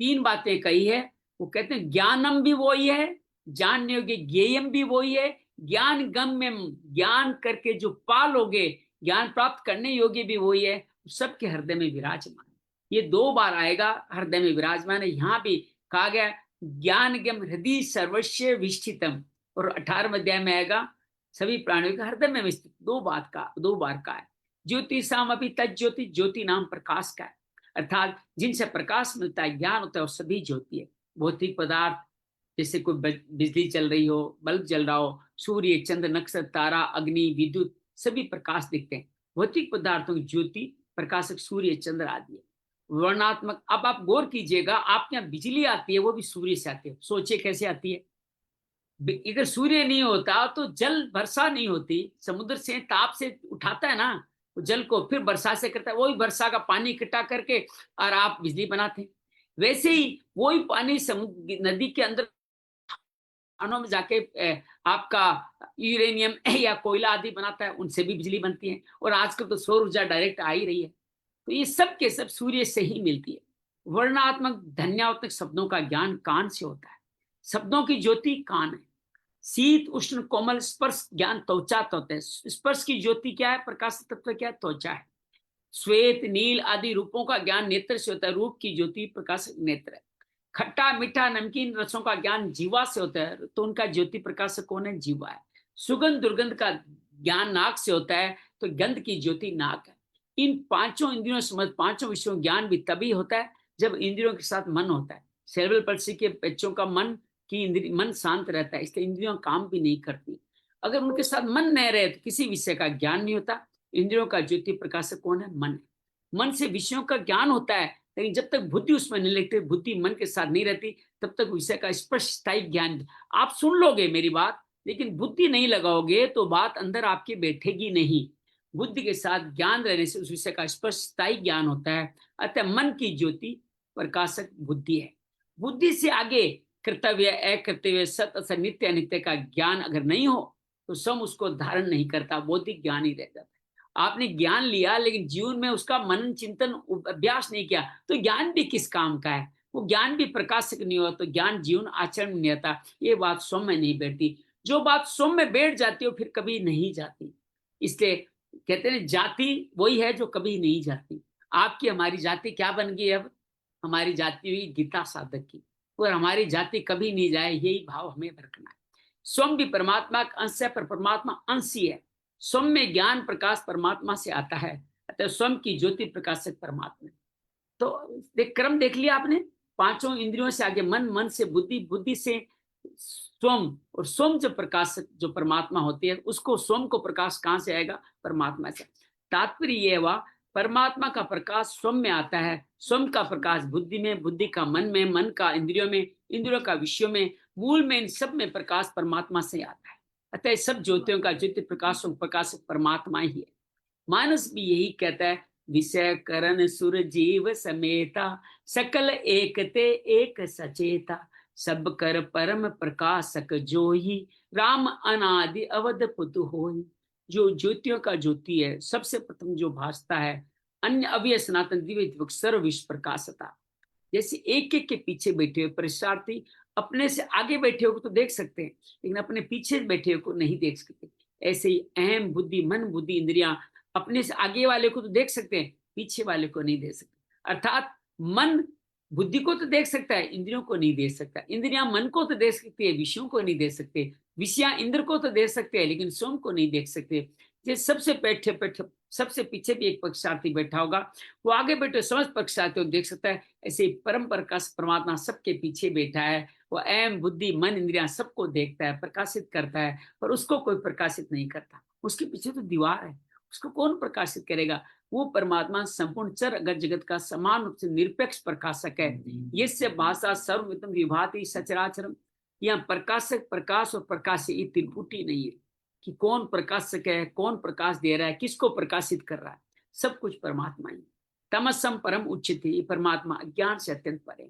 तीन बातें कही है, वो कहते हैं ज्ञानम भी वही है, जानने योग्य ज्ञेयम भी वही है, ज्ञान गम्यम ज्ञान करके जो पालोगे, ज्ञान प्राप्त करने योग्य भी वही है, सबके हृदय में विराजमान। ये 2 बार आएगा, हृदय में विराजमान है। यहाँ भी कहा गया ज्ञान गम हृदय सर्वस्व विष्ठितम, और 18वें अध्याय में आएगा सभी प्राणियों के हृदय में विस्तृत। 2 बार का है। ज्योतिषाम अपि तज्ज्योति, ज्योति नाम प्रकाश का है, अर्थात जिनसे प्रकाश मिलता है, ज्ञान होता है, वो सभी ज्योति है। भौतिक पदार्थ जैसे कोई बिजली चल रही हो, बल्ब जल रहा हो, सूर्य, चंद्र, नक्षत्र, तारा, अग्नि, विद्युत, सभी प्रकाश दिखते हैं। भौतिक पदार्थों की ज्योति प्रकाशक सूर्य, चंद्र आदि है। वर्णात्मक। अब आप गौर कीजिएगा, आपके यहाँ बिजली आती है, वो भी सूर्य से आती है। सोचिए कैसे आती है। अगर सूर्य नहीं होता तो जल वर्षा नहीं होती। समुद्र से ताप से उठाता है ना वो जल को, फिर वर्षा से करता है, वही वर्षा का पानी इकट्ठा करके और आप बिजली बनाते हैं। वैसे ही वही पानी समुद्र नदी के अंदर खानों में जाके आपका यूरेनियम या कोयला आदि बनाता है, उनसे भी बिजली बनती है। और आजकल तो सौर ऊर्जा डायरेक्ट आ ही रही है। तो ये सब के सब सूर्य से ही मिलती है। वर्णात्मक ध्वन्यात्मक शब्दों का ज्ञान कान से होता है। शब्दों की ज्योति कान है। शीत उष्ण कोमल स्पर्श ज्ञान त्वचा होता है। स्पर्श की ज्योति क्या है? प्रकाश तत्व क्या है? त्वचा है। श्वेत नील आदि रूपों का ज्ञान नेत्र से होता है। रूप की ज्योति प्रकाश नेत्र है। खट्टा मीठा नमकीन रसों का ज्ञान जीवा से होता है, तो उनका ज्योति प्रकाशक कौन है? जीवा है। सुगंध दुर्गंध का ज्ञान नाक से होता है, तो गंध की ज्योति नाक है। इन पांचों इंद्रियों समझ पांचों विषयों ज्ञान भी तभी होता है जब इंद्रियों के साथ मन होता है। सेरेब्रल पल्सी के बच्चों का मन शांत रहता है, इसलिए इंद्रियों काम भी नहीं करती। अगर उनके साथ मन नहीं रहे तो किसी विषय का ज्ञान नहीं होता। इंद्रियों का ज्योति प्रकाशक कौन है? मन है। मन से विषयों का ज्ञान होता है, लेकिन जब तक बुद्धि उसमें नहीं लगती, बुद्धि मन के साथ नहीं रहती, तब तक विषय का स्पष्ट स्थायी ज्ञान। आप सुन लोगे मेरी बात, लेकिन बुद्धि नहीं लगाओगे तो बात अंदर आपके बैठेगी नहीं। बुद्धि के साथ ज्ञान रहने से उस विषय का स्पष्ट स्थायी ज्ञान होता है। अतः मन की ज्योति प्रकाशक बुद्धि है। बुद्धि से आगे कर्तव्य अकर्तव्य सत्य असत नित्य अनित्य का ज्ञान अगर नहीं हो तो सम उसको धारण नहीं करता, बौद्धिक ज्ञान ही रह जाता है। आपने ज्ञान लिया लेकिन जीवन में उसका मनन चिंतन अभ्यास नहीं किया तो ज्ञान भी किस काम का है? वो ज्ञान भी प्रकाशक नहीं हुआ तो ज्ञान जीवन आचरण में नहीं आता। ये बात स्वयं में नहीं बैठती। जो बात स्वयं में बैठ जाती है फिर कभी नहीं जाती। इसलिए कहते हैं जाति वही है जो कभी नहीं जाती। आपकी हमारी जाति क्या बन गई? अब हमारी जाति हुई गीता साधक की, और हमारी जाति कभी नहीं जाए, यही भाव हमें रखना है। स्वयं भी परमात्मा का अंश है, पर परमात्मा अंश ही है। स्वयं में ज्ञान प्रकाश परमात्मा से आता है, अतः स्वयं की ज्योति प्रकाशक परमात्मा। तो क्रम देख लिया आपने। पांचों इंद्रियों से आगे मन, मन से बुद्धि, बुद्धि से स्वयं, और स्वयं जो प्रकाशक जो परमात्मा होती है, उसको स्वयं को प्रकाश कहां से आएगा? परमात्मा से। तात्पर्य यह हुआ परमात्मा का प्रकाश स्वयं में आता है, स्वयं का प्रकाश बुद्धि में, बुद्धि का मन में, मन का इंद्रियों में, इंद्रियों का विषयों में, मूल में इन सब में प्रकाश परमात्मा से आता है। अतः सब ज्योतियों का ज्योति प्रकाश प्रकाशक परमात्मा ही है। मानस भी यही कहता है, विषय करण सुर जीव समेता, सकल एकते एक सचेता, सब कर परम प्रकाशक जो ही, राम अनादि अवध पुतु होई। जो ज्योतियों का ज्योति है, सबसे प्रथम जो भासता है, अन्य अव्यय सनातन दिव्य सर्व विश्व प्रकाशता। जैसे एक एक के पीछे बैठे हुए परीक्षार्थी अपने से आगे बैठे हो तो देख सकते हैं, लेकिन अपने पीछे बैठे को नहीं देख सकते। ऐसे ही अहम बुद्धि, मन बुद्धि इंद्रियां अपने से आगे वाले को तो देख सकते हैं, पीछे वाले को नहीं देख सकते। अर्थात मन बुद्धि को तो देख सकता है, इंद्रियों को नहीं देख सकता। इंद्रियां मन को तो देख सकती है, विषयों को नहीं देख सकते। विषयां इंद्र को तो देख सकते हैं, लेकिन स्वयं को नहीं देख सकते। जैसे सबसे बैठे बैठे सबसे पीछे भी एक पक्षार्थी बैठा होगा, वो आगे बैठे समझ पक्षार्थी को देख सकता है। ऐसे परम प्रकाश परमात्मा सबके पीछे बैठा है। वो अहम बुद्धि मन इंद्रियां सबको देखता है, प्रकाशित करता है, पर उसको कोई प्रकाशित नहीं करता। उसके पीछे तो दीवार है, उसको कौन प्रकाशित करेगा? वो परमात्मा संपूर्ण चर अगत जगत का समान रूप से निरपेक्ष प्रकाशक है। यस्य भाषा सर्वमिदं विभाति सचराचरम। यहाँ प्रकाशक, प्रकाश और प्रकाश, ये त्रिपुटी नहीं है कि कौन प्रकाशक है, कौन प्रकाश दे रहा है, किसको प्रकाशित कर रहा है। सब कुछ परमात्मा ही। तमसम परम उच्चते, ये परमात्मा अज्ञान से अत्यंत परे,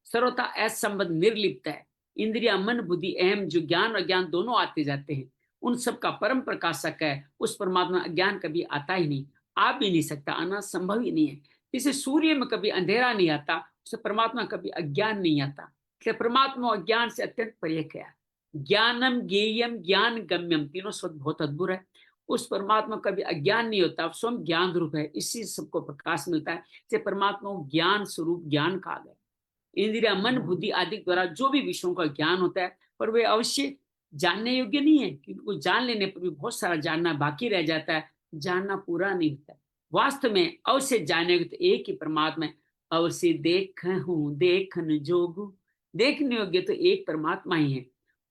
सर्वथा असंबद्ध निर्लिप्त है। इंद्रिया मन बुद्धि अहम जो ज्ञान और ज्ञान दोनों आते जाते हैं, उन सब का परम प्रकाशक है। उस परमात्मा अज्ञान कभी आता ही नहीं, आ भी नहीं सकता, आना संभव ही नहीं है। जैसे सूर्य में कभी अंधेरा नहीं आता, उससे परमात्मा कभी अज्ञान नहीं आता। परमात्मा अज्ञान से अत्यंत परे है। ज्ञानम ज्ञेयम ज्ञान गम्यम, तीनों शब्द बहुत अद्भुत है। उस परमात्मा का भी अज्ञान नहीं होता, स्वयं ज्ञान रूप है, इसी सबको प्रकाश मिलता है। जैसे परमात्मा ज्ञान स्वरूप ज्ञान कहा गया। इंद्रिया मन बुद्धि आदि द्वारा जो भी विषयों का ज्ञान होता है, पर वे अवश्य जानने योग्य नहीं है, क्योंकि उनको जान लेने पर भी बहुत सारा जानना बाकी रह जाता है, जानना पूरा नहीं होता। वास्तव में अवश्य जानने योग्य तो एक ही परमात्मा है। अवश्य देखूं देखन जोगू, देखने योग्य तो एक परमात्मा ही है।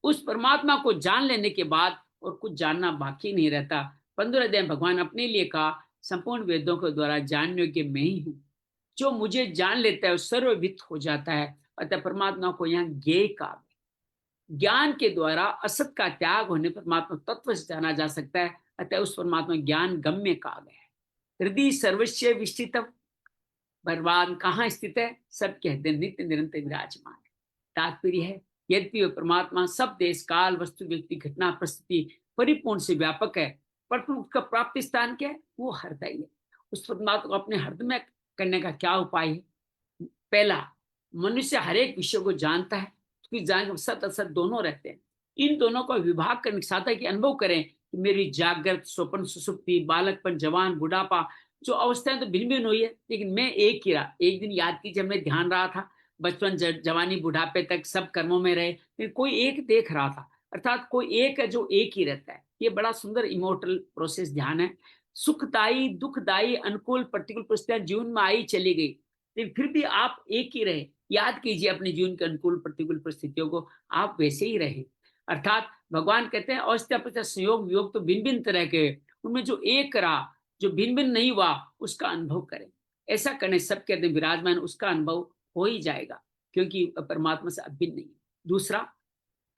उस परमात्मा को जान लेने के बाद और कुछ जानना बाकी नहीं रहता। 15 अध्याय भगवान अपने लिए कहा, संपूर्ण वेदों के द्वारा जानने योग्य मैं ही हूँ। जो मुझे जान लेता है वो सर्ववित हो जाता है। अतः परमात्मा को यहाँ ज्ञेय कहा गया। ज्ञान के द्वारा असत का त्याग होने परमात्मा तत्व से जाना जा सकता है। अतः उस परमात्मा ज्ञान गम्य कहा गया है। हृदय सर्वस्व विष्ठितम, भगवान कहाँ स्थित है? सब कहते हैं नित्य निरंतर विराजमान है। तात्पर्य है यद्यपि वह परमात्मा सब देश काल वस्तु व्यक्ति घटना परिस्थिति परिपूर्ण से व्यापक है, परंतु उसका प्राप्ति स्थान क्या है? वो हृदय है। उस परमात्मा को अपने हृदय में करने का क्या उपाय है? पहला, मनुष्य हर एक विषय को जानता है, उसकी जान सत असत दोनों रहते हैं। इन दोनों को विभाग करने के साथ है कि अनुभव करें कि मेरी जागृत स्वप्न सुसुप्ति बालकपन जवान बुढ़ापा जो अवस्थाएं तो भिन्न भिन्न हुई है, लेकिन मैं एक ही रहा। एक दिन याद कीजिए मैं ध्यान रहा था, बचपन जवानी बुढ़ापे तक सब कर्मों में रहे, लेकिन कोई एक देख रहा था। अर्थात कोई एक है जो एक ही रहता है। ये बड़ा सुंदर इमोर्टल प्रोसेस ध्यान है। सुखदायी दुखदायी अनुकूल प्रतिकूल परिस्थितियां जीवन में आई चली गई, लेकिन फिर भी आप एक ही रहे। याद कीजिए अपने जीवन के अनुकूल प्रतिकूल परिस्थितियों को, आप वैसे ही रहे। अर्थात भगवान कहते हैं अवस्था संयोग वियोग तो भिन्न भिन्न तरह के, उनमें जो एक रहा जो भिन्न भिन्न नहीं हुआ उसका अनुभव करें। ऐसा करने सब कहते हैं विराजमान उसका अनुभव हो ही जाएगा, क्योंकि परमात्मा से अभिन्न नहीं। दूसरा,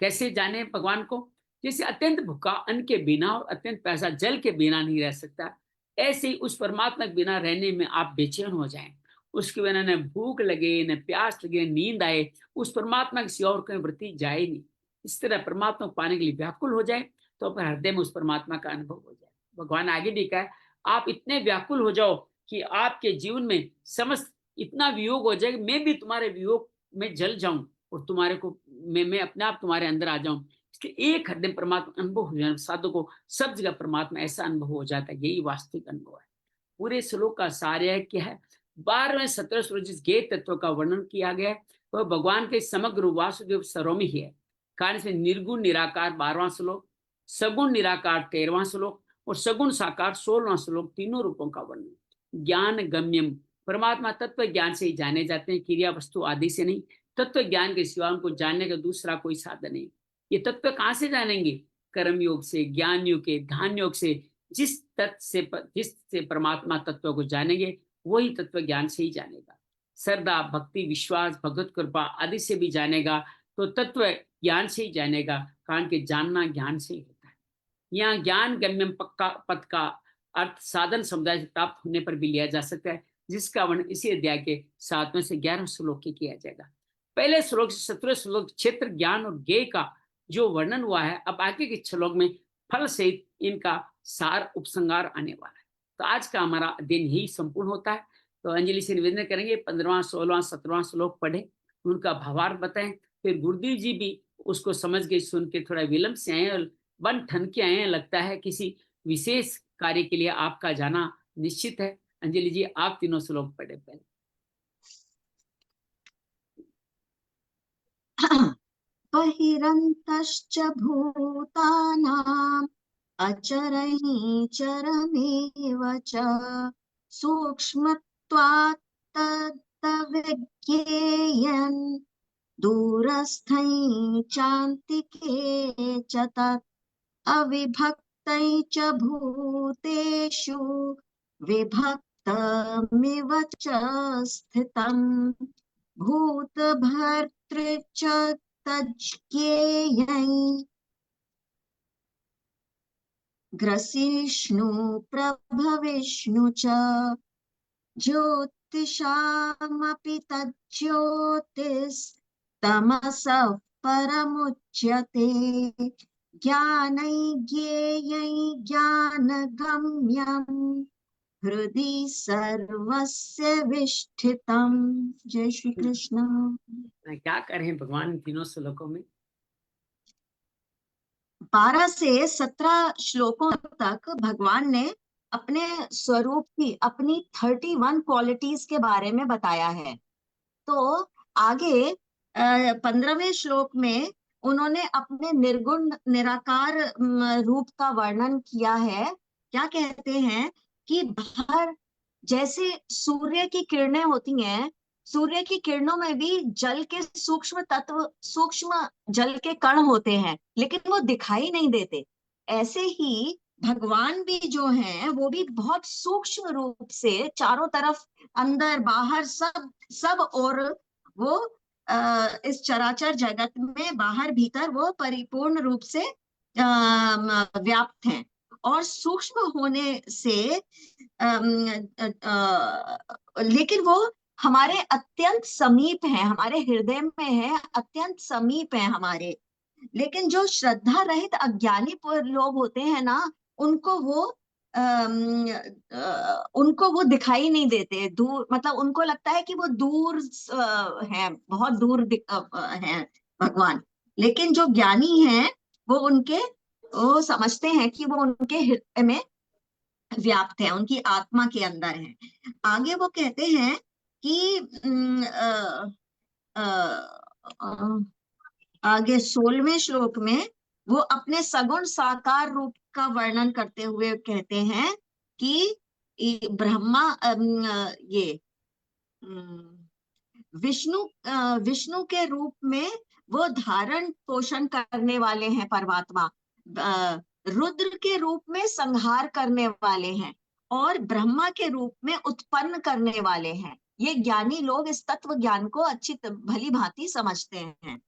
कैसे जाने भगवान को? जैसे अत्यंत भूखा अन्न के बिना और अत्यंत प्यासा जल के बिना नहीं रह सकता, ऐसे ही उस परमात्मा के बिना रहने में आप बेचैन हो जाएं। उसके बिना न भूख लगे न प्यास लगे नींद आए, उस परमात्मा की सिवा और कहीं वृत्ति जाए नहीं। इस तरह परमात्मा को पाने के लिए व्याकुल हो जाए तो अपने हृदय में उस परमात्मा का अनुभव हो जाए। भगवान आगे भी कहा, आप इतने व्याकुल हो जाओ कि आपके जीवन में समस्त इतना वियोग हो जाए, मैं भी तुम्हारे वियोग में जल जाऊं और तुम्हारे को मैं अपने आप तुम्हारे अंदर आ जाऊं। इसलिए एक हृदय परमात्मा अनुभव हो जाए। साधु को सब जगह परमात्मा ऐसा अनुभव हो जाता है, यही वास्तविक अनुभव है। पूरे श्लोक का सार क्या है? 12वें 17 श्लोक जिस ज्ञेय तत्व का वर्णन किया गया है वह भगवान के समग्र वासुदेव सर्वम ही है। कारण इसमें निर्गुण निराकार 12वां श्लोक, सगुण निराकार 13वां श्लोक और सगुण साकार 16वां श्लोक, तीनों रूपों का वर्णन। ज्ञान गम्यम, परमात्मा तत्व ज्ञान से ही जाने जाते हैं, क्रिया वस्तु आदि से नहीं। तत्व ज्ञान के सिवा उनको जानने का दूसरा कोई साधन नहीं। ये तत्व कहाँ से जानेंगे? कर्म योग से, ज्ञान योग के, ध्यान योग से। जिससे परमात्मा तत्व को जानेंगे वही तत्व ज्ञान से ही जानेगा। श्रद्धा भक्ति विश्वास भगवत कृपा आदि से भी जानेगा तो तत्व ज्ञान से ही जानेगा, कारण के जानना ज्ञान से ही होता है। यहाँ ज्ञान गम्यम पक्का पद का अर्थ साधन समुदाय से प्राप्त होने पर भी लिया जा सकता है, जिसका वर्णन इसी अध्याय के 7वें से 11वें श्लोक के किया जाएगा। पहले श्लोक से 17वें श्लोक क्षेत्र ज्ञान और ज्ञेय का जो वर्णन हुआ है, अब आगे के श्लोक में फल सहित इनका सार उपसंहार आने वाला है। तो आज का हमारा दिन ही संपूर्ण होता है। तो अंजलि से निवेदन करेंगे 15वां 16वां 17वां श्लोक पढ़े, उनका भावार्थ बताएं। फिर गुरुदेव जी भी उसको समझ के सुन के थोड़ा विलंब से आए और बन ठन के आए। लगता है किसी विशेष कार्य के लिए आपका जाना निश्चित है। अंजलि जी आप तीनों श्लोक पढ़े पहले। बहिरन्तश्च भूतानाम् अचरैचरमेव च सूक्ष्मत्वात् तद्विज्ञेयन् दूरस्थै चान्तिके च तत् अविभक्तै च भूतेषु विभक्तमिव च स्थितम् भूतभर्तृ च तज्ज्ञेयै ग्रसिष्णु प्रभविष्णु च ज्योतिषामपि तज्ज्योतिस्तमसः परमुच्यते ज्ञानैर्ज्ञेयै ज्ञानगम्यम् हृदि सर्वस्य विष्ठितम्। जय श्री कृष्ण। क्या करें भगवान तीनों श्लोकों में? 12 से 17 श्लोकों तक भगवान ने अपने स्वरूप की अपनी 31 क्वालिटीज के बारे में बताया है। तो आगे 15वें श्लोक में उन्होंने अपने निर्गुण निराकार रूप का वर्णन किया है। क्या कहते हैं कि बाहर जैसे सूर्य की किरणें होती हैं, सूर्य की किरणों में भी जल के सूक्ष्म तत्व, सूक्ष्म जल के कण होते हैं, लेकिन वो दिखाई नहीं देते। ऐसे ही भगवान भी जो है वो भी बहुत सूक्ष्म रूप से चारों तरफ, अंदर बाहर, सब सब, और वो इस चराचर जगत में बाहर भीतर वो परिपूर्ण रूप से व्याप्त हैं। और सूक्ष्म होने से लेकिन वो हमारे अत्यंत समीप है, हमारे हृदय में है, अत्यंत समीप है हमारे। लेकिन जो श्रद्धा रहित अज्ञानी लोग होते हैं ना, उनको वो उनको वो दिखाई नहीं देते, दूर, मतलब उनको लगता है कि वो दूर है, बहुत दूर है भगवान। लेकिन जो ज्ञानी हैं वो उनके, वो समझते हैं कि वो उनके हृदय में व्याप्त है, उनकी आत्मा के अंदर है। आगे वो कहते हैं कि अ, अ, आगे 16वें श्लोक में वो अपने सगुण साकार रूप का वर्णन करते हुए कहते हैं कि ब्रह्मा ये विष्णु के रूप में वो धारण पोषण करने वाले हैं परमात्मा, रुद्र के रूप में संहार करने वाले हैं, और ब्रह्मा के रूप में उत्पन्न करने वाले हैं। ये ज्ञानी लोग इस तत्व ज्ञान को अच्छी भली भांति समझते हैं।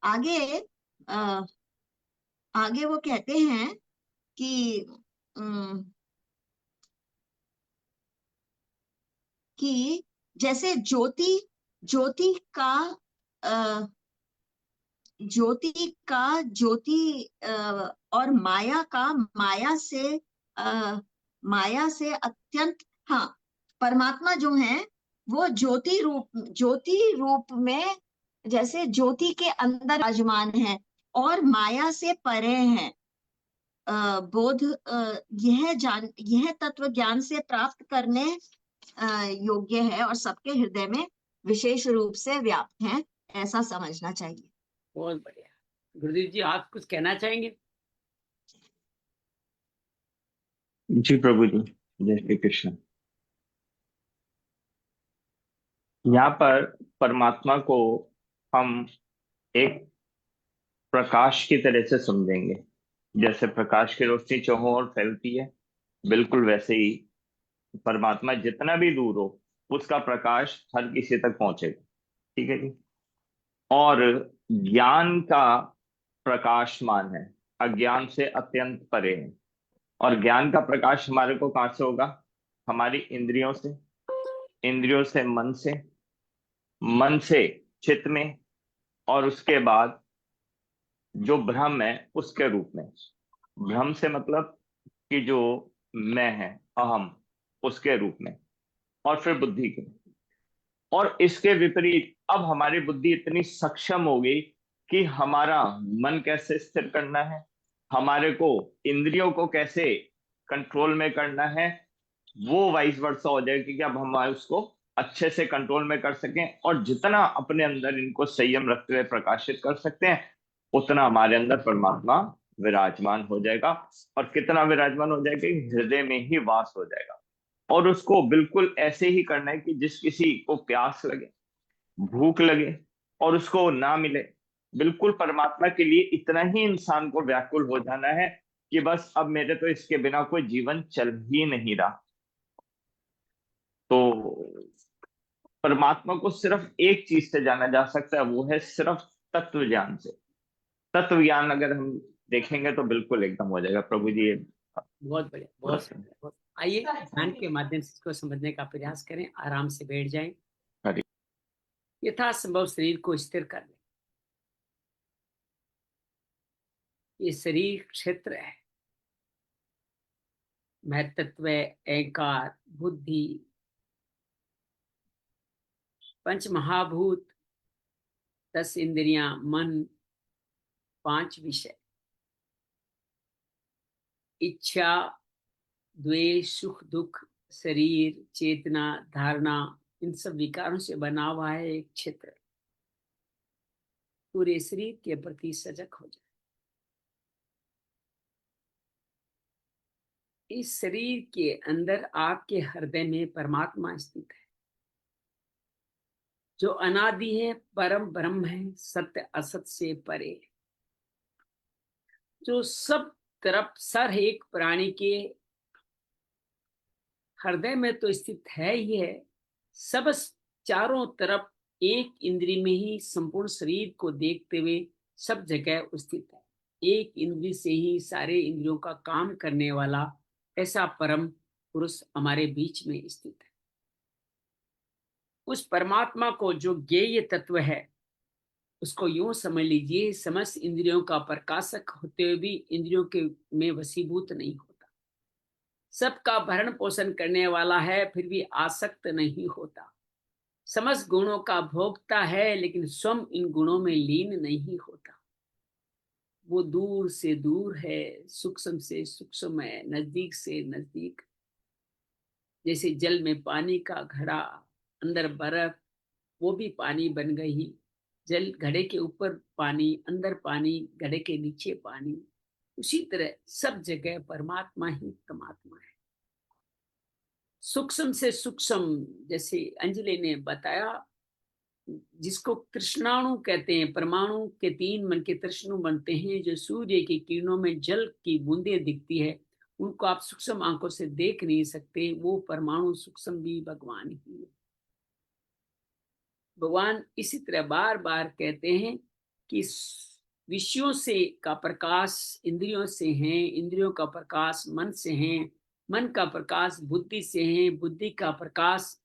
आगे अ, आगे वो कहते हैं कि अम, कि जैसे ज्योति ज्योति का अ, ज्योति और माया से अत्यंत, हाँ, परमात्मा जो है वो ज्योति रूप में, जैसे ज्योति के अंदर विराजमान है और माया से परे हैं। बोध यह तत्व ज्ञान से प्राप्त करने योग्य है और सबके हृदय में विशेष रूप से व्याप्त है, ऐसा समझना चाहिए। बहुत बढ़िया। गुरुदेव जी, आप कुछ कहना चाहेंगे? जी प्रभु जी, जय श्री कृष्ण। यहाँ पर परमात्मा को हम एक प्रकाश की तरह से समझेंगे। जैसे प्रकाश की रोशनी चारों ओर फैलती है, बिल्कुल वैसे ही परमात्मा जितना भी दूर हो उसका प्रकाश हर किसी तक पहुंचेगा। ठीक है जी। और ज्ञान का प्रकाशमान है, अज्ञान से अत्यंत परे है। और ज्ञान का प्रकाश हमारे को कहाँ से होगा? हमारी इंद्रियों से, इंद्रियों से मन से, मन से चित्त में, और उसके बाद जो ब्रह्म है उसके रूप में। ब्रह्म से मतलब कि जो मैं है, अहम, उसके रूप में, और फिर बुद्धि के। और इसके विपरीत अब हमारी बुद्धि इतनी सक्षम हो गई कि हमारा मन कैसे स्थिर करना है, हमारे को इंद्रियों को कैसे कंट्रोल में करना है, वो वाइस वर्सा हो जाएगा कि अब हम उसको अच्छे से कंट्रोल में कर सकें। और जितना अपने अंदर इनको संयम रखते हुए प्रकाशित कर सकते हैं, उतना हमारे अंदर परमात्मा विराजमान हो जाएगा। और कितना विराजमान हो जाएगा? हृदय में ही वास हो जाएगा। और उसको बिल्कुल ऐसे ही करना है कि जिस किसी को प्यास लगे, भूख लगे और उसको ना मिले, बिल्कुल परमात्मा के लिए इतना ही इंसान को व्याकुल हो जाना है कि बस अब मेरे तो इसके बिना कोई जीवन चल ही नहीं रहा। तो परमात्मा को सिर्फ एक चीज से जाना जा सकता है, वो है सिर्फ तत्व ज्ञान से। तत्व ज्ञान अगर हम देखेंगे तो बिल्कुल एकदम हो जाएगा। प्रभु जी, ये बहुत बढ़िया, बहुत बहुत। आइए ध्यान के माध्यम से इसको समझने का प्रयास करें। आराम से बैठ जाएं, हरि। यथासंभव शरीर को स्थिर कर लें। ये शरीर क्षेत्र है, महत्त्व, अहंकार, बुद्धि, पंच महाभूत, 10 इंद्रियां, मन, 5 विषय, इच्छा, द्वेष, सुख दुख, शरीर, चेतना, धारणा, इन सब विकारों से बना हुआ है एक क्षेत्र। पूरे शरीर के प्रति सजग हो जाए। इस शरीर के अंदर आपके हृदय में परमात्मा स्थित है, जो अनादि है, परम ब्रह्म है, सत्य असत से परे, जो सब तरफ सर एक प्राणी के हृदय में तो स्थित है ही है, सब चारों तरफ एक इंद्री में ही संपूर्ण शरीर को देखते हुए सब जगह स्थित है। एक इंद्री से ही सारे इंद्रियों का काम करने वाला ऐसा परम पुरुष हमारे बीच में स्थित है। उस परमात्मा को जो ज्ञेय तत्व है उसको यूं समझ लीजिए, समस्त इंद्रियों का प्रकाशक होते हुए भी इंद्रियों के में वशीभूत नहीं होता, सबका भरण पोषण करने वाला है फिर भी आसक्त नहीं होता, समस्त गुणों का भोगता है लेकिन स्वयं इन गुणों में लीन नहीं होता। वो दूर से दूर है, सूक्ष्म से सूक्ष्म है, नजदीक से नजदीक। जैसे जल में पानी का घड़ा, अंदर बर्फ, वो भी पानी बन गई। जल घड़े के ऊपर पानी, अंदर पानी, घड़े के नीचे पानी। उसी तरह सब जगह परमात्मा ही परमात्मा है, सूक्ष्म से सूक्ष्म। जैसे अंजलि ने बताया, जिसको कृष्णाणु कहते हैं, परमाणु के 3 मन के तृष्णु बनते हैं, जो सूर्य की किरणों में जल की बूंदें दिखती है, उनको आप सूक्ष्म आंखों से देख नहीं सकते, वो परमाणु सूक्ष्म भी भगवान ही है। भगवान इसी तरह बार बार कहते हैं कि विषयों से का प्रकाश इंद्रियों से है, इंद्रियों का प्रकाश मन से है, मन का प्रकाश बुद्धि से है, बुद्धि का प्रकाश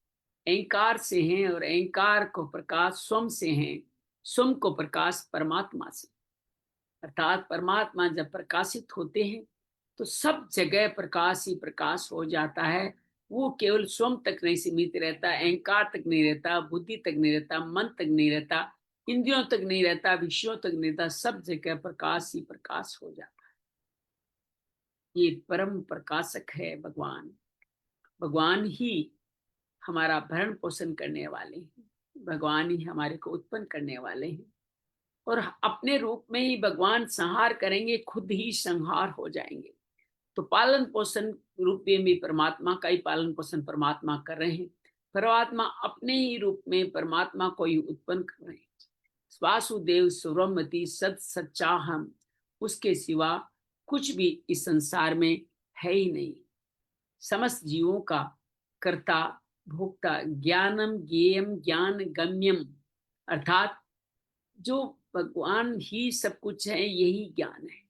अहंकार से है, और अहंकार को प्रकाश स्वयं से है, स्वयं को प्रकाश परमात्मा से। अर्थात परमात्मा जब प्रकाशित होते हैं तो सब जगह प्रकाश ही प्रकाश हो जाता है। वो केवल स्वयं तक नहीं सीमित रहता, अहंकार तक नहीं रहता, बुद्धि तक नहीं रहता, मन तक नहीं रहता, इंद्रियों तक नहीं रहता, विषयों तक नहीं रहता, सब जगह प्रकाश ही प्रकाश हो जाता है। ये परम प्रकाशक है भगवान। भगवान ही हमारा भरण पोषण करने वाले हैं, भगवान ही हमारे को उत्पन्न करने वाले हैं, और अपने रूप में ही भगवान संहार करेंगे, खुद ही संहार हो जाएंगे। तो पालन पोषण रूप में भी परमात्मा का ही पालन पोषण परमात्मा कर रहे हैं। परमात्मा अपने ही रूप में परमात्मा को ही उत्पन्न कर रहे हैं। वासुदेव सुरमति सत सच्चा हम, उसके सिवा कुछ भी इस संसार में है ही नहीं। समस्त जीवों का कर्ता भोक्ता, ज्ञानम ज्ञेयम ज्ञान गम्यम, अर्थात जो भगवान ही सब कुछ है, यही ज्ञान है।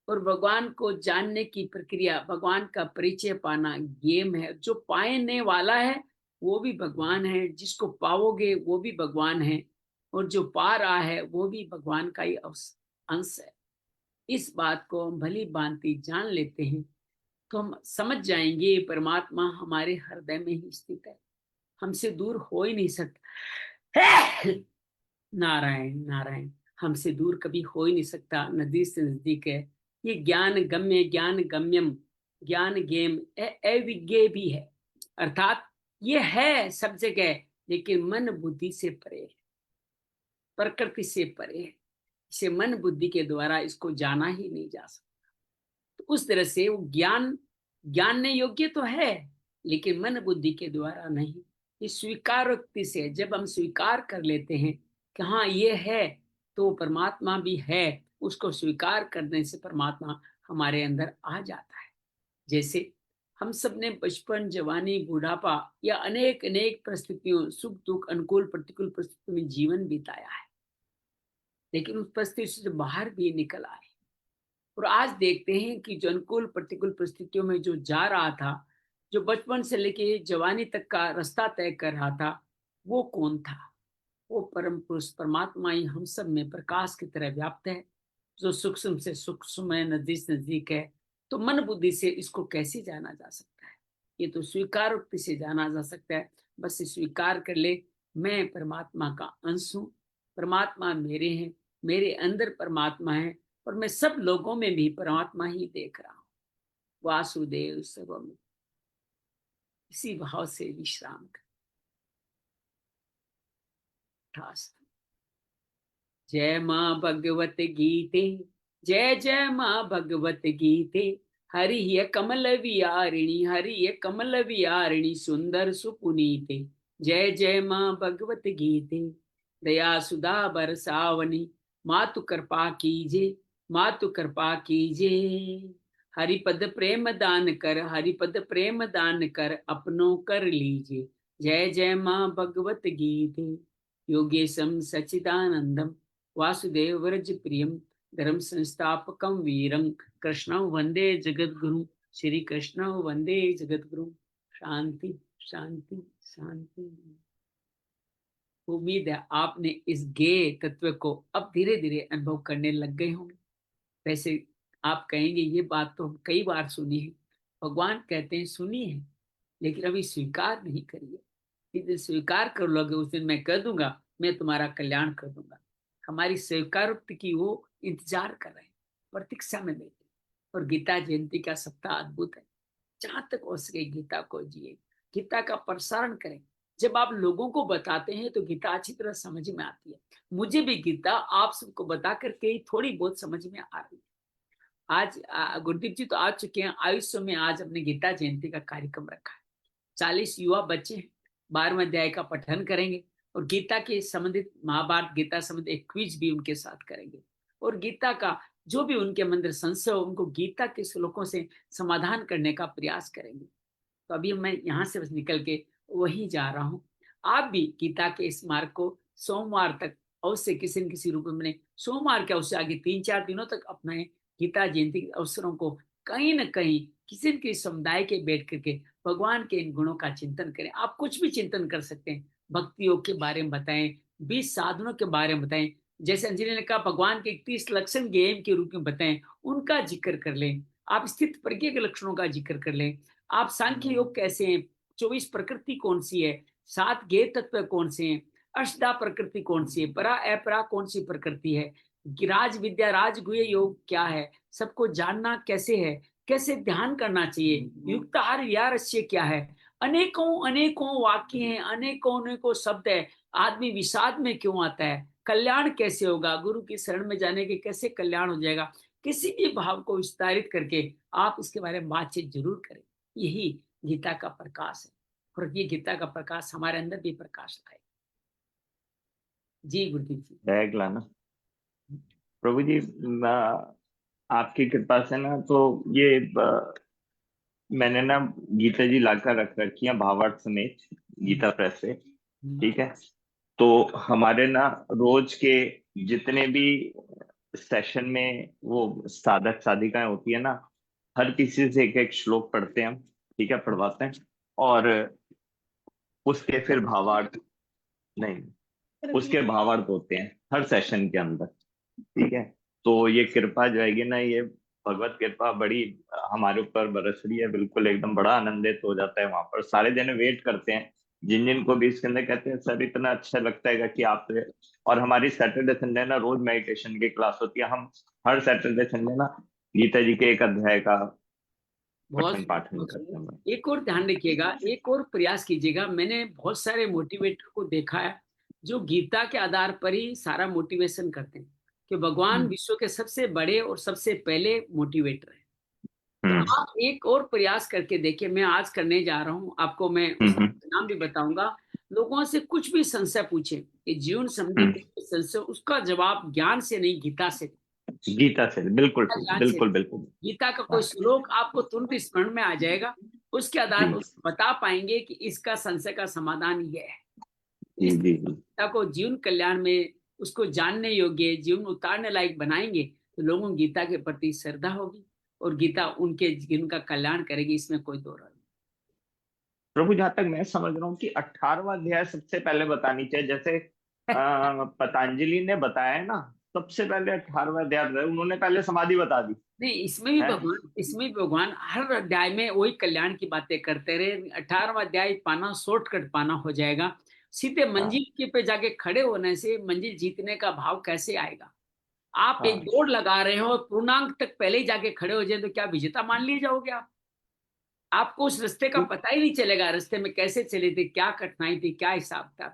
और भगवान को जानने की प्रक्रिया, भगवान का परिचय पाना गेम है। जो पाने वाला है वो भी भगवान है, जिसको पाओगे वो भी भगवान है, और जो पा रहा है वो भी भगवान का ही अंश है। इस बात को हम भली भांति जान लेते हैं तो हम समझ जाएंगे परमात्मा हमारे हृदय में ही स्थित है, हमसे दूर हो ही नहीं सकता। नारायण नारायण, हमसे दूर कभी हो ही नहीं सकता, नजदीक से नजदीक है। ये ज्ञान गम्य ज्ञान गम्यम, ज्ञान गेम अविज्ञेय भी है, अर्थात ये है सब जगह, लेकिन मन बुद्धि से परे है, प्रकृति से परे है। इसे मन बुद्धि के द्वारा इसको जाना ही नहीं जा सकता। तो उस तरह से वो ज्ञान जानने योग्य तो है, लेकिन मन बुद्धि के द्वारा नहीं। ये स्वीकारोक्ति से जब हम स्वीकार कर लेते हैं कि हाँ ये है, तो परमात्मा भी है, उसको स्वीकार करने से परमात्मा हमारे अंदर आ जाता है। जैसे हम सब ने बचपन, जवानी, बुढ़ापा या अनेक अनेक परिस्थितियों, सुख दुख, अनुकूल प्रतिकूल परिस्थितियों में जीवन बिताया है, लेकिन उस परिस्थिति से बाहर भी निकल आए। और आज देखते हैं कि जो अनुकूल प्रतिकूल परिस्थितियों में जो जा रहा था, जो बचपन से लेके जवानी तक का रास्ता तय कर रहा था, वो कौन था? वो परम पुरुष परमात्मा ही हम सब में प्रकाश की तरह व्याप्त है, जो सूक्ष्म से सूक्ष्म है, नजदीक से नजदीक है। तो मन बुद्धि से इसको कैसे जाना जा सकता है? ये तो स्वीकारोक्ति से जाना जा सकता है। बस स्वीकार कर ले, मैं परमात्मा का अंश हूँ, परमात्मा मेरे हैं, मेरे अंदर परमात्मा है, और मैं सब लोगों में भी परमात्मा ही देख रहा हूँ। वासुदेव सर्वम, इसी भाव से विश्राम कर। जय माँ भगवत गीते, जय जय माँ भगवत गीते, हरि कमल विहारिणी, हरि कमल विहारिणी, सुंदर सुपुनीते। जय जय माँ भगवत गीते, दया सुधा बरसावनी, मातु कृपा कीजे, मातु कृपा कीजिए। हरिपद प्रेम दान कर, हरिपद प्रेम दान कर, अपनों कर लीजिए। जय जय माँ भगवत गीते। योगेशम सच्चिदानंदम वासुदेव व्रज प्रियम धर्म संस्थापकम वीरम कृष्णं वंदे जगद्गुरु। श्री कृष्ण वंदे जगद्गुरु। शांति शांति शांति। उम्मीद है आपने इस गेय तत्व को अब धीरे धीरे अनुभव करने लग गए होंगे। वैसे आप कहेंगे ये बात तो हम कई बार सुनी है, भगवान कहते हैं सुनी है लेकिन अभी स्वीकार नहीं करिए। जिस दिन स्वीकार कर लोगे उस दिन मैं कह दूंगा मैं तुम्हारा कल्याण कर दूंगा। हमारी स्वीकारोक्ति की वो इंतजार कर रहे हैं, प्रतीक्षा में बैठे। और गीता जयंती का सप्ताह अद्भुत है। जहां तक हो सके गीता को जिए, गीता का प्रसारण करें। जब आप लोगों को बताते हैं तो गीता अच्छी तरह समझ में आती है। मुझे भी गीता आप सबको बता करके ही थोड़ी बहुत समझ में आ रही है। आज गुरदीप जी तो आ चुके हैं आयुष्य में। आज अपने गीता जयंती का कार्यक्रम रखा है। 40 युवा बच्चे 12वें अध्याय का पठन करेंगे और गीता के संबंधित महाभारत गीता संबंधित एक क्विज भी उनके साथ करेंगे। और गीता का जो भी उनके मंदिर संशय हो उनको गीता के श्लोकों से समाधान करने का प्रयास करेंगे। तो अभी मैं यहाँ से बस निकल के वहीं जा रहा हूँ। आप भी गीता के इस मार्ग को सोमवार तक अवश्य किसी न किसी रूप में, सोमवार के अवश्य आगे 3-4 दिनों तक अपनाएं। गीता जयंती के अवसरों को कहीं न कहीं किसी न किसी समुदाय के बैठ करके भगवान के इन गुणों का चिंतन करें। आप कुछ भी चिंतन कर सकते हैं। भक्ति योग के बारे में बताएं, 20 साधनों के बारे में बताएं। जैसे अंजलि ने कहा भगवान के 31 लक्षण गेम के रूप में बताएं, उनका जिक्र कर लें। आप स्थित प्रज्ञा के लक्षणों का जिक्र कर लें। आप सांख्य योग कैसे हैं, 24 प्रकृति कौन सी है, 7 गेय तत्व कौन से हैं, अष्टधा प्रकृति कौन सी है, परा अपरा कौन सी प्रकृति है, राज विद्या राजगुह्य योग क्या है, सबको जानना कैसे है, कैसे ध्यान करना चाहिए, युक्ताहार विहारस्य क्या है, अनेकों अनेकों वाक्य हैं, अनेकों अनेकों शब्द है। आदमी विषाद में क्यों आता है, कल्याण कैसे होगा, गुरु की शरण में जाने के कैसे कल्याण हो जाएगा। किसी भी भाव को विस्तारित करके आप इसके बारे में बातचीत जरूर करें। यही गीता का प्रकाश है और ये गीता का प्रकाश हमारे अंदर भी प्रकाश लाए। जी गुरुदीप जी। जय ग्लाना। प्रभु जी, आपकी कृपा से ना तो ये मैंने ना गीता जी लाकर रख रखी है भावार्थ समेत गीता प्रेस से। ठीक है, तो हमारे ना रोज के जितने भी सेशन में वो साधक साधिकाएं होती है ना, हर किसी से एक एक श्लोक पढ़ते हैं हम। ठीक है, पढ़वाते हैं और उसके फिर भावार्थ, नहीं उसके भावार्थ होते हैं हर सेशन के अंदर। ठीक है, तो ये कृपा जो है ना, ये भगवत कृपा बड़ी हमारे ऊपर बरस रही है। बिल्कुल एकदम बड़ा आनंदित हो जाता है। वहां पर सारे जने वेट करते हैं, जिन जिन को भी इसके अंदर कहते हैं सर इतना अच्छा लगता है कि आप। और हमारी सैटरडे संडे ना रोज मेडिटेशन की क्लास होती है। हम हर सैटरडे संडे ना गीता जी के एक अध्याय का पठन पाठन करते हैं। एक और ध्यान रखिएगा, एक और प्रयास कीजिएगा। मैंने बहुत सारे मोटिवेटर को देखा है जो गीता के आधार पर ही सारा मोटिवेशन करते हैं कि भगवान विश्व के सबसे बड़े और सबसे पहले मोटिवेटर है। तो आप एक और प्रयास करके देखिए। मैं आज करने जा रहा हूं, आपको मैं उसका नाम भी बताऊंगा। लोगों से कुछ भी संशय पूछे कि जीवन संबंधी कुछ भी संशय, उसका जवाब ज्ञान से नहीं गीता से, गीता से। बिल्कुल ज्ञान से। बिल्कुल बिल्कुल। गीता का कोई श्लोक आपको तुरंत स्मरण में आ जाएगा, उसके आधार पर बता पाएंगे कि इसका संशय का समाधान ये है। इस गीता को जीवन कल्याण में उसको जानने योग्य, जीवन उतारने लायक बनाएंगे तो लोगों को गीता के प्रति श्रद्धा होगी और गीता उनके जीवन का कल्याण करेगी। इसमें कोई दो राय नहीं। प्रभु, जहां तक मैं समझ रहा हूँ कि 18वां अध्याय सबसे पहले बतानी चाहिए। जैसे पतंजलि ने बताया है ना, सबसे पहले 18वां अध्याय उन्होंने पहले समाधि बता दी। नहीं, इसमें भी भगवान हर अध्याय में वही कल्याण की बातें करते रहे। 18वां अध्याय पाना शॉर्टकट पाना हो जाएगा। सीधे मंजिल के पे जाके खड़े होने से मंजिल जीतने का भाव कैसे आएगा। आप एक दौड़ लगा रहे हो और पूर्णांक तक पहले ही जाके खड़े हो जाए तो क्या विजेता मान लिए जाओगे आप? आपको उस रास्ते का पता ही नहीं चलेगा, रास्ते में कैसे चले थे, क्या कठिनाई थी, क्या हिसाब था।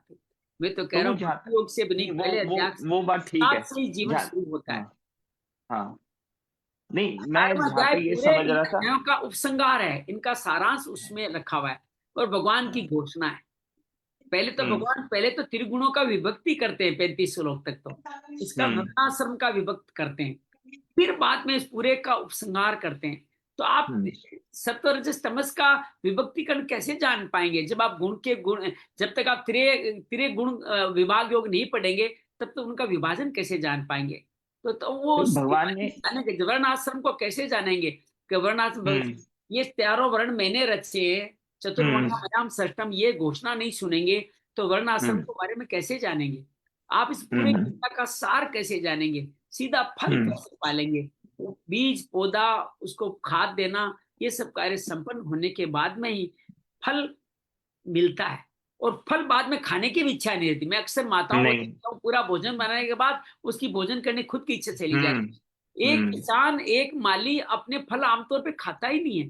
मैं तो कह रहा हूँ योग से बनी पहले वो बात ठीक है, से जीवन शुरू होता है। हाँ, नहीं मैं जहाँ तक ये समझ रहा था अध्यायों का उपसंहार है, इनका सारांश उसमें रखा हुआ है और भगवान की घोषणा है। पहले तो भगवान त्रिगुणों का विभक्ति करते हैं 35 श्लोक तक, तो इसका वर्णाश्रम का विभक्त करते हैं। फिर बाद में इस पूरे का उपसंहार करते हैं। तो आप सत्व रजस तमस का विभक्तिकरण कैसे जान पाएंगे? जब आप गुण जब तक आप त्रिय गुण विभाग योग नहीं पढ़ेंगे तब तक उनका विभाजन कैसे जान पाएंगे? तो वो भगवान ने जानेंगे। वर्ण आश्रम को कैसे जानेंगे कि वर्णाश्रम, ये 13 वर्ण मैंने रचे, चतुर्वर्णम षष्टम, ये घोषणा नहीं सुनेंगे तो वर्ण आश्रम के बारे में कैसे जानेंगे? आप इस पूरे गीता का सार कैसे जानेंगे? सीधा फल कैसे पालेंगे? बीज पौधा, उसको खाद देना, ये सब कार्य संपन्न होने के बाद में ही फल मिलता है। और फल बाद में खाने की भी इच्छा नहीं रहती। मैं अक्सर माताओं को देखता हूँ, पूरा भोजन बनाने के बाद उसकी भोजन करने खुद की इच्छा चली जाती है। एक किसान, एक माली अपने फल आमतौर पे खाता ही नहीं है।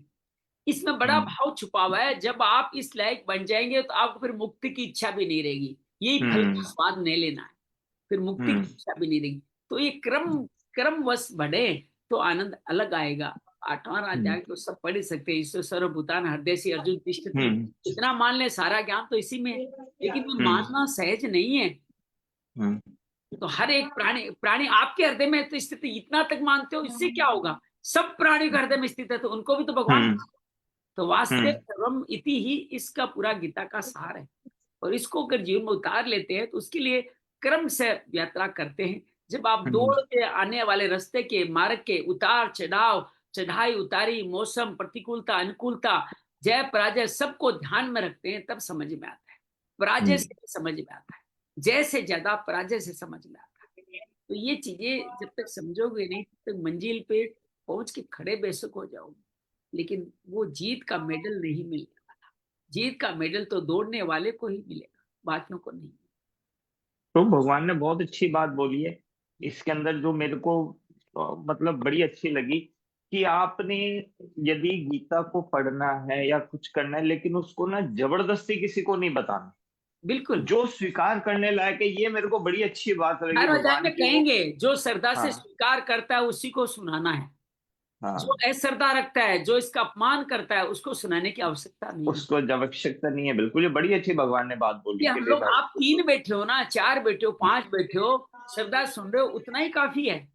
इसमें बड़ा भाव छुपा हुआ है। जब आप इस लायक बन जाएंगे तो आपको फिर मुक्ति की इच्छा भी नहीं रहेगी। यही फल का स्वाद नहीं लेना है, फिर मुक्ति की इच्छा भी नहीं रहेगी। तो ये क्रमवश बढ़े तो आनंद अलग आएगा। 8वां अध्याय तो सब पढ़ ही सकते हैं। ईश्वर सर्वभूतान हृदय से अर्जुन तिष्ठति, इतना मान ले, सारा ज्ञान तो इसी में है। लेकिन वो मानना सहज नहीं है। तो हर एक प्राणी आपके हृदय में तो स्थित, इतना तक मानते हो, इससे क्या होगा? सब प्राणी के हृदय में स्थित है तो उनको भी तो भगवान। तो वास्तव सर्वम इति ही इसका पूरा गीता का सार है। और इसको अगर जीवन में उतार लेते हैं तो उसके लिए क्रम से यात्रा करते हैं। जब आप दौड़ के आने वाले रास्ते के मार्ग के उतार चढ़ाव, चढ़ाई उतारी, मौसम, प्रतिकूलता, अनुकूलता, जय पराजय सबको ध्यान में रखते हैं, तब समझ में आता है। पराजय से समझ में आता है, जय से ज्यादा पराजय से समझ में आता है। तो ये चीजें जब तक समझोगे नहीं तब तक मंजिल पे पहुंच के खड़े बेशक हो जाओगे, लेकिन वो जीत का मेडल नहीं मिलने वाला। जीत का मेडल तो दौड़ने वाले को ही मिलेगा, बाकियों को नहीं। तो भगवान ने बहुत अच्छी बात बोली है इसके अंदर, जो मेरे को मतलब बड़ी अच्छी लगी, कि आपने यदि गीता को पढ़ना है या कुछ करना है, लेकिन उसको ना जबरदस्ती किसी को नहीं बताना। बिल्कुल, जो स्वीकार करने लायक है, ये मेरे को बड़ी अच्छी बात लगी हर अध्याय भगवान में की। वो कहेंगे जो श्रद्धा से हाँ स्वीकार करता है उसी को सुनाना है। जो हाँ, अश्रद्धा रखता है, जो इसका अपमान करता है, उसको सुनाने की आवश्यकता नहीं है। उसको जब आवश्यकता नहीं है। बिल्कुल, ये बड़ी अच्छी भगवान ने बात बोली ये कि हम ले लोग, भाई। आप 3 बैठे हो ना, 4 बैठे हो, 5 बैठे हो, श्रद्धा सुन रहे हो, उतना ही काफी है।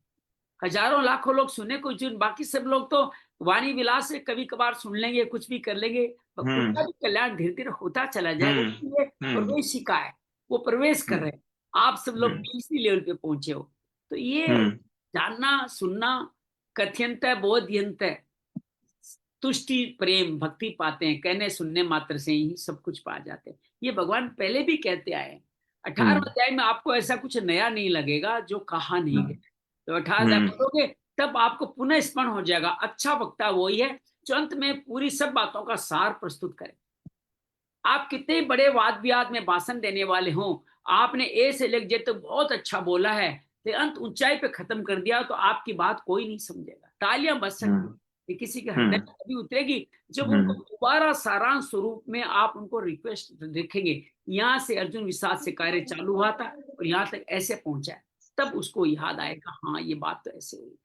हजारों लाखों लोग सुने कुछ, बाकी सब लोग तो वाणी विलास से कभी कभार सुन लेंगे, कुछ भी कर लेंगे, पर उनका भी कल्याण धीरे धीरे होता चला जाएगा। इसलिए प्रवेश शिखा है, वो प्रवेश कर रहे हैं। आप सब लोग तीसरी लेवल पे पहुंचे हो। तो ये जानना सुनना, कथ्यंत बोध्यंत, तुष्टि प्रेम भक्ति पाते हैं, कहने सुनने मात्र से ही सब कुछ पा जाते हैं। ये भगवान पहले भी कहते आए हैं। 18वें अध्याय में आपको ऐसा कुछ नया नहीं लगेगा जो कहा नहीं गया। तो 18 अध्याय पढ़ोगे तब आपको पुनः स्मरण हो जाएगा। अच्छा वक्ता वही है जो अंत में पूरी सब बातों का सार प्रस्तुत करे। आप कितने बड़े वाद विवाद में भाषण देने वाले हो, आपने ए से लेकर जेड तक बहुत अच्छा बोला है, तो अंत ऊंचाई पे खत्म कर दिया तो आपकी बात कोई नहीं समझेगा। तालियां बज सकती, ये किसी के हृदय में कभी उतरेगी जब उनको दोबारा सारांश स्वरूप में आप उनको रिक्वेस्ट देखेंगे, यहाँ से अर्जुन विषाद से कार्य चालू हुआ था और यहाँ तक ऐसे पहुंचा है, तब उसको याद आएगा हाँ ये बात तो ऐसे हुई।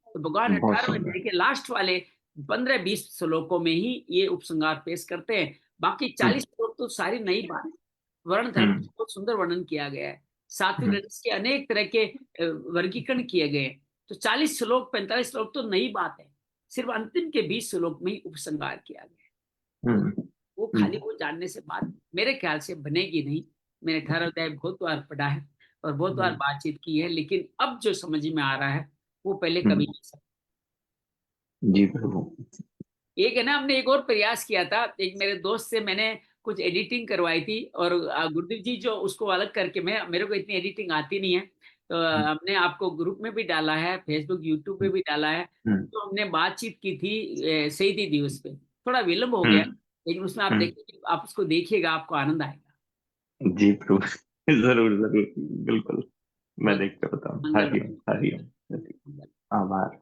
तो भगवान 18वें अध्याय के लास्ट वाले 15-20 श्लोकों में ही ये उपसंहार पेश करते हैं। बाकी 40 श्लोक तो सारी नई बात, वर्ण धर्म बहुत सुंदर वर्णन किया गया है। सात्विक रजस के अनेक तरह के वर्गीकरण किए गए। तो 40 श्लोक 45 श्लोक तो नई बात है, सिर्फ अंतिम के 20 श्लोक में ही उपसंहार किया गया है। वो खाली वो जानने से बात मेरे ख्याल से बनेगी नहीं। मैंने 18 अध्याय बहुत बार पढ़ा है और बहुत बार बातचीत की है, लेकिन अब जो समझ में आ रहा है वो पहले कभी नहीं समझ। जी प्रभु। एक है ना, हमने एक और प्रयास किया था, एक मेरे दोस्त से मैंने कुछ एडिटिंग करवाई थी, और गुरुदेव जी जो उसको अलग करके, मेरे को इतनी एडिटिंग आती नहीं है, तो हमने आपको ग्रुप में भी डाला है, फेसबुक यूट्यूब पे भी डाला है। तो हमने बातचीत की थी शहीदी दिवस पे, थोड़ा विलम्ब हो गया, लेकिन उसमें आप देखिए, आप उसको देखिएगा, आपको आनंद आएगा। जी प्रभु, जरूर जरूर, बिल्कुल मैं बहुत देख कर बताऊँ। मंगल। हरिओम हरिओम। आभार।